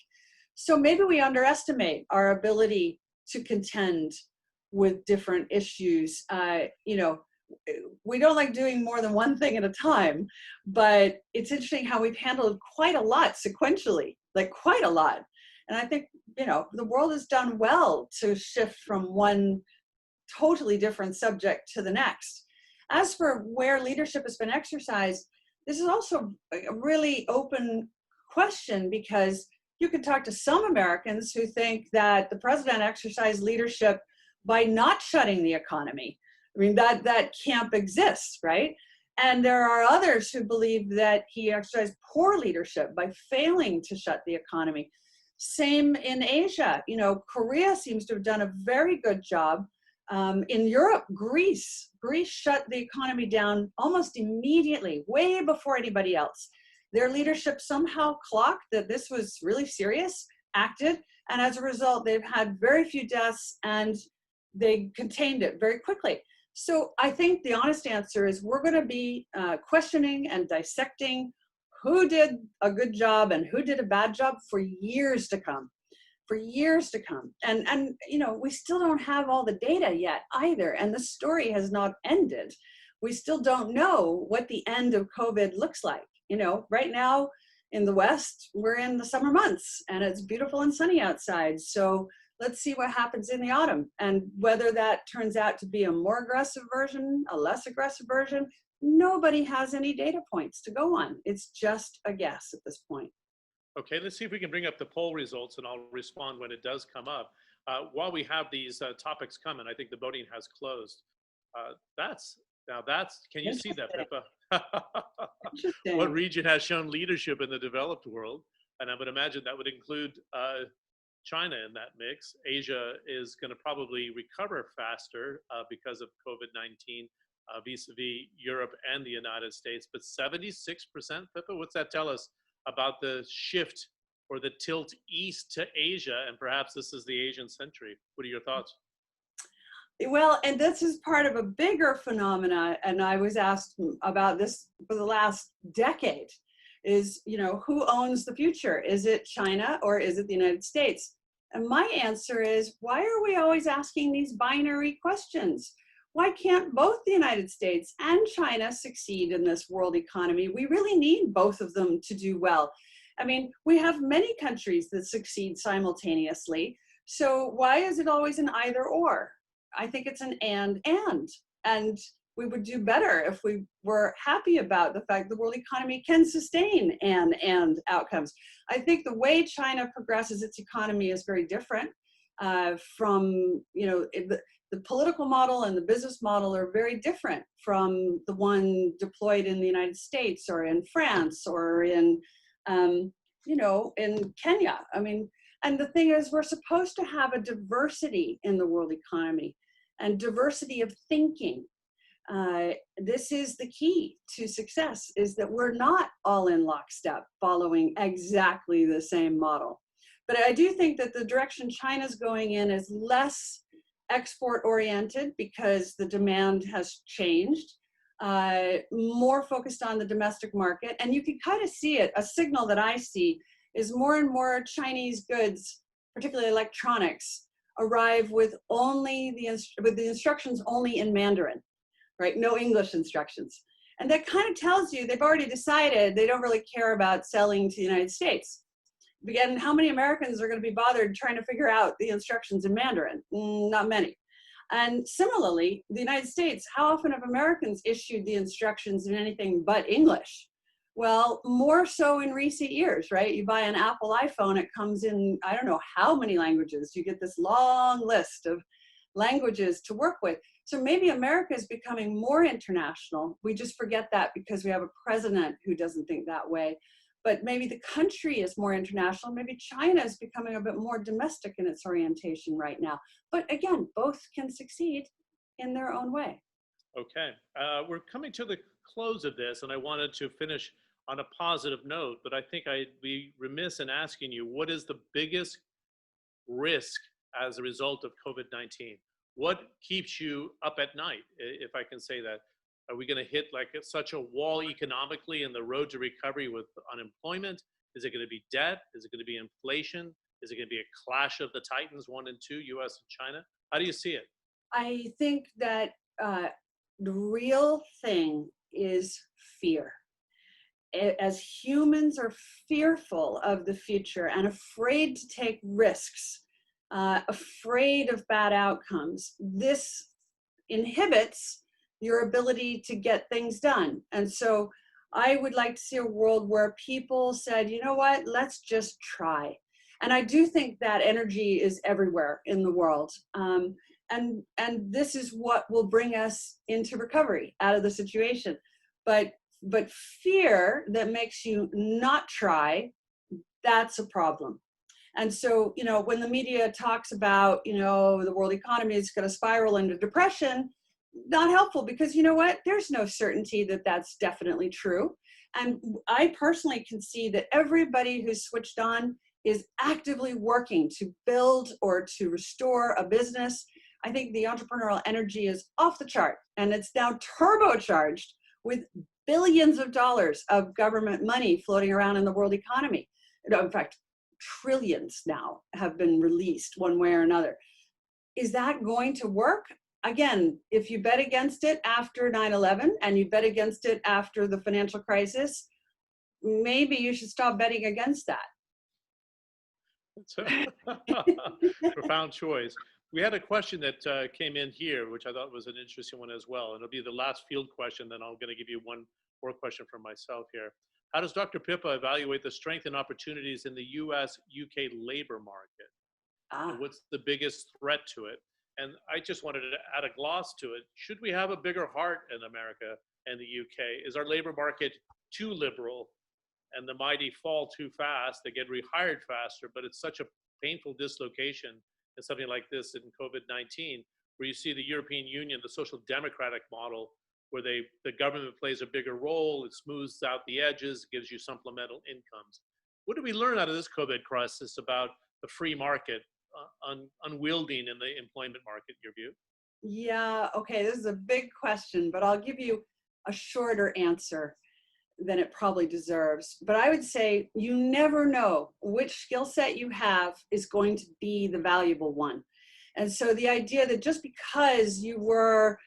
S3: So maybe we underestimate our ability to contend with different issues. We don't like doing more than one thing at a time, but it's interesting how we've handled quite a lot sequentially, like quite a lot. And I think, the world has done well to shift from one totally different subject to the next. As for where leadership has been exercised, this is also a really open question, because you can talk to some Americans who think that the president exercised leadership by not shutting the economy. I mean, that camp exists, right? And there are others who believe that he exercised poor leadership by failing to shut the economy. Same in Asia. Korea seems to have done a very good job. In Europe, Greece shut the economy down almost immediately, way before anybody else. Their leadership somehow clocked that this was really serious, acted, and as a result, they've had very few deaths and they contained it very quickly. So I think the honest answer is we're going to be questioning and dissecting who did a good job and who did a bad job for years to come. And we still don't have all the data yet either. And the story has not ended. We still don't know what the end of COVID looks like. Right now in the West, we're in the summer months and it's beautiful and sunny outside. So let's see what happens in the autumn, and whether that turns out to be a more aggressive version, a less aggressive version. Nobody has any data points to go on. It's just a guess at this point.
S2: Okay, let's see if we can bring up the poll results, and I'll respond when it does come up. While we have these topics coming, I think the voting has closed. Can you see that, Pippa? What region has shown leadership in the developed world? And I would imagine that would include China in that mix. Asia is going to probably recover faster because of COVID-19 vis-a-vis Europe and the United States. But 76%, Pippa, what's that tell us about the shift or the tilt east to Asia? And perhaps this is the Asian century. What are your thoughts?
S3: Well, and this is part of a bigger phenomena, and I was asked about this for the last decade, is, who owns the future? Is it China or is it the United States? And my answer is, why are we always asking these binary questions? Why can't both the United States and China succeed in this world economy? We really need both of them to do well. I mean, we have many countries that succeed simultaneously. So why is it always an either or? I think it's an and. And we would do better if we were happy about the fact the world economy can sustain and outcomes. I think the way China progresses its economy is very different from, the political model and the business model are very different from the one deployed in the United States or in France or in Kenya. I mean, and the thing is, we're supposed to have a diversity in the world economy and diversity of thinking. This is the key to success, is that we're not all in lockstep following exactly the same model. But I do think that the direction China's going in is less export oriented because the demand has changed, more focused on the domestic market. And you can kind of see it. A signal that I see is more and more Chinese goods, particularly electronics, arrive with the instructions only in Mandarin, right? No English instructions. And that kind of tells you they've already decided they don't really care about selling to the United States. Again, how many Americans are going to be bothered trying to figure out the instructions in Mandarin? Not many. And similarly, the United States, how often have Americans issued the instructions in anything but English? Well, more so in recent years, right? You buy an Apple iPhone, it comes in, I don't know how many languages. You get this long list of languages to work with. So maybe America is becoming more international. We just forget that because we have a president who doesn't think that way. But maybe the country is more international. Maybe China is becoming a bit more domestic in its orientation right now. But again, both can succeed in their own way.
S2: Okay, we're coming to the close of this, and I wanted to finish on a positive note, but I think I'd be remiss in asking you, what is the biggest risk as a result of COVID-19? What keeps you up at night, if I can say that? Are we going to hit like such a wall economically in the road to recovery with unemployment? Is it going to be debt? Is it going to be inflation? Is it going to be a clash of the titans, 1 and 2, US and China? How do you see it?
S3: I think that the real thing is fear. As humans are fearful of the future and afraid to take risks, afraid of bad outcomes, this inhibits your ability to get things done. And so I would like to see a world where people said, you know what, let's just try. And I do think that energy is everywhere in the world. And this is what will bring us into recovery out of the situation. But fear that makes you not try, that's a problem. And so, you know, when the media talks about, you know, the world economy is going to spiral into depression, not helpful, because you know what? There's no certainty that that's definitely true. And I personally can see that everybody who's switched on is actively working to build or to restore a business. I think the entrepreneurial energy is off the chart, and it's now turbocharged with billions of dollars of government money floating around in the world economy. In fact, trillions now have been released one way or another. Is that going to work? Again, if you bet against it after 9/11 and you bet against it after the financial crisis, maybe you should stop betting against that.
S2: It's a profound choice. We had a question that came in here, which I thought was an interesting one as well. And it'll be the last field question, then I'm going to give you one more question from myself here. How does Dr. Pippa evaluate the strength and opportunities in the US-UK labor market? And what's the biggest threat to it? And I just wanted to add a gloss to it. Should we have a bigger heart in America and the UK? Is our labor market too liberal and the mighty fall too fast? They get rehired faster, but it's such a painful dislocation in something like this in COVID-19, where you see the European Union, the social democratic model, where the government plays a bigger role, it smooths out the edges, gives you supplemental incomes. What did we learn out of this COVID crisis about the free market unwielding in the employment market, in your view?
S3: Yeah, okay, this is a big question, but I'll give you a shorter answer than it probably deserves. But I would say you never know which skill set you have is going to be the valuable one. And so the idea that just because you were,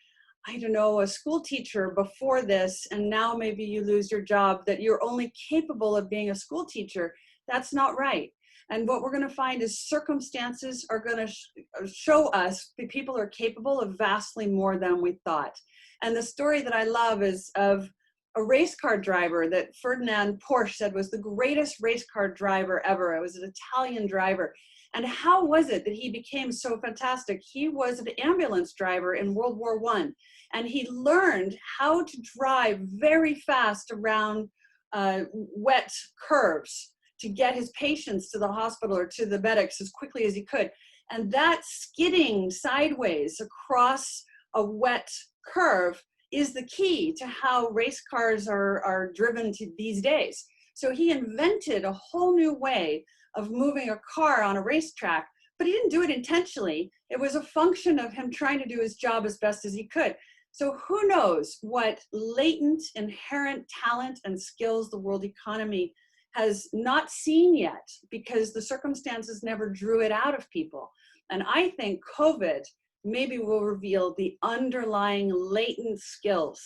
S3: I don't know, a school teacher before this, and now maybe you lose your job, that you're only capable of being a school teacher, that's not right. And what we're going to find is circumstances are going to show us that people are capable of vastly more than we thought. And the story that I love is of a race car driver that Ferdinand Porsche said was the greatest race car driver ever. It was an Italian driver. And how was it that he became so fantastic? He was an ambulance driver in World War I, and he learned how to drive very fast around wet curves to get his patients to the hospital or to the medics as quickly as he could. And that skidding sideways across a wet curve is the key to how race cars are driven to these days. So he invented a whole new way of moving a car on a racetrack, but he didn't do it intentionally. It was a function of him trying to do his job as best as he could. So who knows what latent, inherent talent and skills the world economy has not seen yet, because the circumstances never drew it out of people. And I think COVID maybe will reveal the underlying latent skills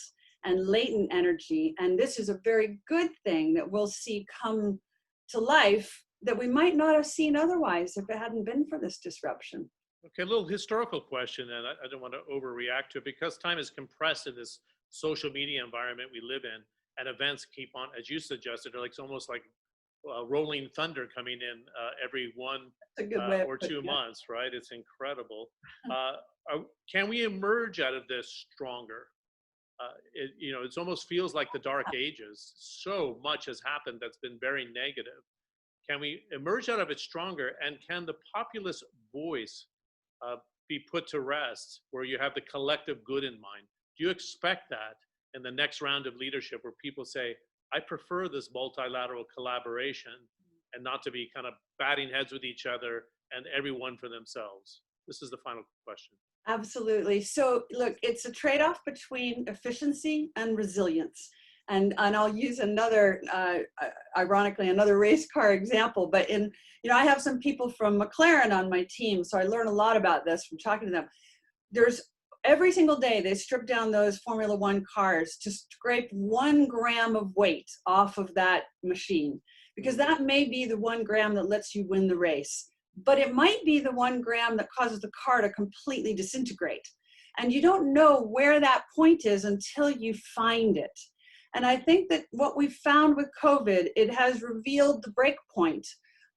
S3: and latent energy. And this is a very good thing that we'll see come to life that we might not have seen otherwise if it hadn't been for this disruption.
S2: Okay, a little historical question, and I don't want to overreact to it because time is compressed in this social media environment we live in, and events keep on, as you suggested, are like it's almost like rolling thunder coming in every one
S3: That's a good way
S2: or
S3: of putting
S2: 2
S3: it.
S2: months, right? It's incredible. Can we emerge out of this stronger? It almost feels like the dark ages. So much has happened that's been very negative. Can we emerge out of it stronger? And can the populist voice be put to rest where you have the collective good in mind? Do you expect that in the next round of leadership where people say, I prefer this multilateral collaboration and not to be kind of batting heads with each other and everyone for themselves? This is the final question.
S3: Absolutely. So look, it's a trade-off between efficiency and resilience. And I'll use another, ironically, another race car example. But I have some people from McLaren on my team, so I learn a lot about this from talking to them. There's every single day they strip down those Formula One cars to scrape 1 gram of weight off of that machine, because that may be the 1 gram that lets you win the race. But it might be the 1 gram that causes the car to completely disintegrate. And you don't know where that point is until you find it. And I think that what we've found with COVID, it has revealed the break point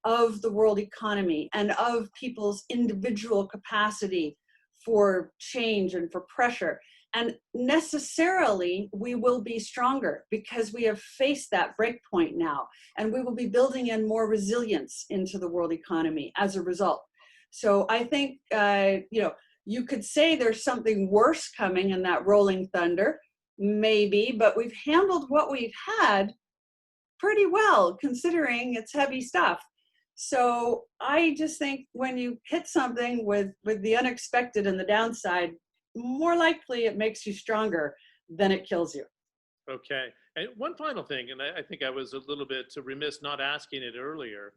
S3: of the world economy and of people's individual capacity for change and for pressure. And necessarily, we will be stronger because we have faced that break point now, and we will be building in more resilience into the world economy as a result. So I think, you could say there's something worse coming in that rolling thunder, maybe, but we've handled what we've had pretty well considering it's heavy stuff. So I just think when you hit something with the unexpected and the downside, more likely it makes you stronger than it kills you.
S2: Okay. And one final thing, and I think I was a little bit remiss not asking it earlier.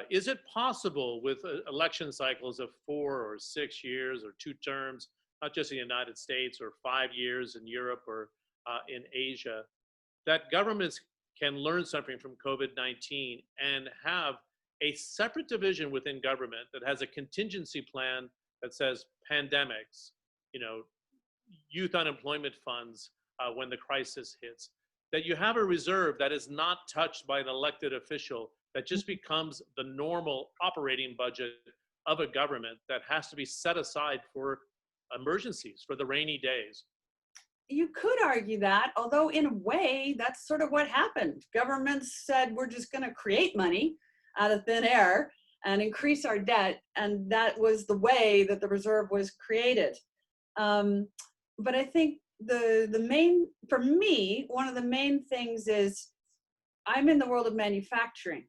S2: Is it possible with election cycles of 4 or 6 years or 2 terms, not just in the United States, or 5 years in Europe or in Asia, that governments can learn something from COVID-19 and have a separate division within government that has a contingency plan that says pandemics, youth unemployment funds when the crisis hits, that you have a reserve that is not touched by an elected official, that just becomes the normal operating budget of a government that has to be set aside for emergencies, for the rainy days?
S3: You could argue that, although in a way, that's sort of what happened. Governments said, we're just going to create money out of thin air and increase our debt. And that was the way that the reserve was created. But I think for me, one of the main things is I'm in the world of manufacturing.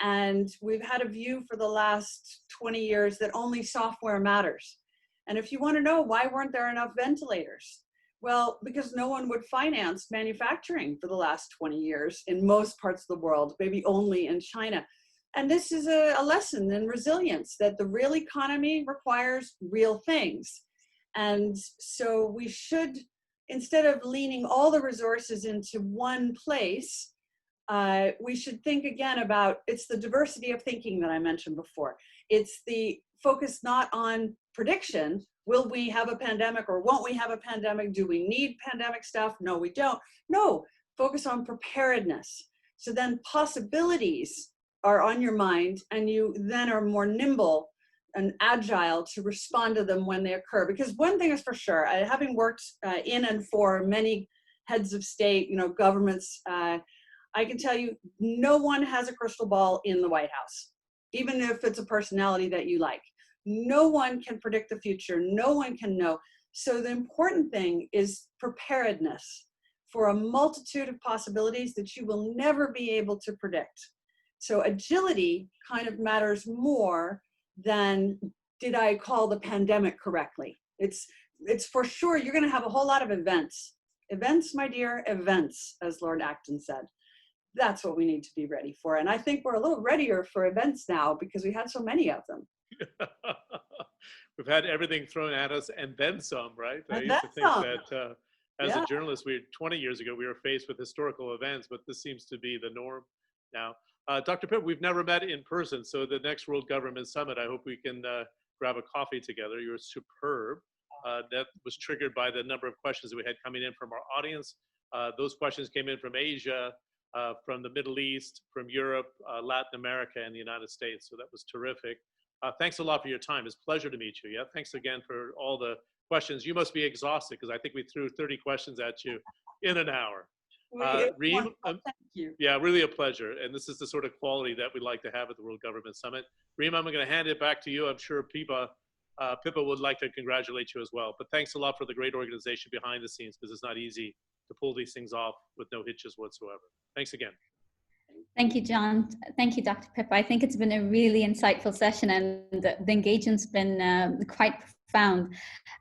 S3: And we've had a view for the last 20 years that only software matters. And if you want to know why weren't there enough ventilators? Well, because no one would finance manufacturing for the last 20 years in most parts of the world, maybe only in China. And this is a lesson in resilience, that the real economy requires real things. And so we should, instead of leaning all the resources into one place, we should think again about, it's the diversity of thinking that I mentioned before. It's the focus not on prediction. Will we have a pandemic or won't we have a pandemic? Do we need pandemic stuff? No, we don't. No, focus on preparedness. So then possibilities are on your mind, and you then are more nimble and agile to respond to them when they occur. Because one thing is for sure, having worked in and for many heads of state, governments, I can tell you, no one has a crystal ball in the White House, even if it's a personality that you like. No one can predict the future. No one can know. So the important thing is preparedness for a multitude of possibilities that you will never be able to predict. So agility kind of matters more than, did I call the pandemic correctly? It's for sure, you're going to have a whole lot of events. Events, my dear, events, as Lord Acton said. That's what we need to be ready for. And I think we're a little readier for events now because we had so many of them.
S2: We've had everything thrown at us and then some, right? I
S3: And
S2: used to
S3: that's
S2: think
S3: all.
S2: that as
S3: Yeah.
S2: a journalist, 20 years ago, we were faced with historical events, but this seems to be the norm now. Dr. Pitt, we've never met in person, so the next World Government Summit, I hope we can grab a coffee together. You're superb. That was triggered by the number of questions that we had coming in from our audience. Those questions came in from Asia, from the Middle East, from Europe, Latin America, and the United States. So that was terrific. Thanks a lot for your time. It's a pleasure to meet you. Yeah, thanks again for all the questions. You must be exhausted because I think we threw 30 questions at you in an hour. Reem,
S3: Thank you.
S2: yeah, really a pleasure. And this is the sort of quality that we like to have at the World Government Summit. Reem, I'm going to hand it back to you. I'm sure Pippa would like to congratulate you as well. But thanks a lot for the great organization behind the scenes, because it's not easy to pull these things off with no hitches whatsoever. Thanks again.
S1: Thank you, John. Thank you, Dr. Pippa. I think it's been a really insightful session, and the engagement's been quite profound.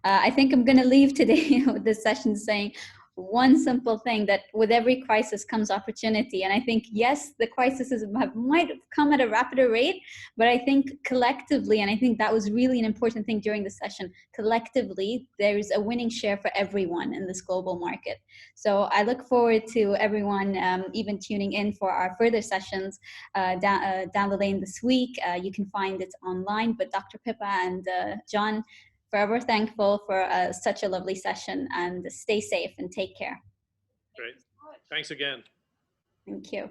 S1: I think I'm going to leave today with this session saying one simple thing, that with every crisis comes opportunity. And I think, yes, the crises might have come at a rapider rate, but I think collectively, and I think that was really an important thing during the session, collectively, there's a winning share for everyone in this global market. So I look forward to everyone even tuning in for our further sessions down the lane this week. You can find it online, but Dr. Pippa and John, forever thankful for such a lovely session, and stay safe and take care.
S2: Great. Thanks again.
S1: Thank you.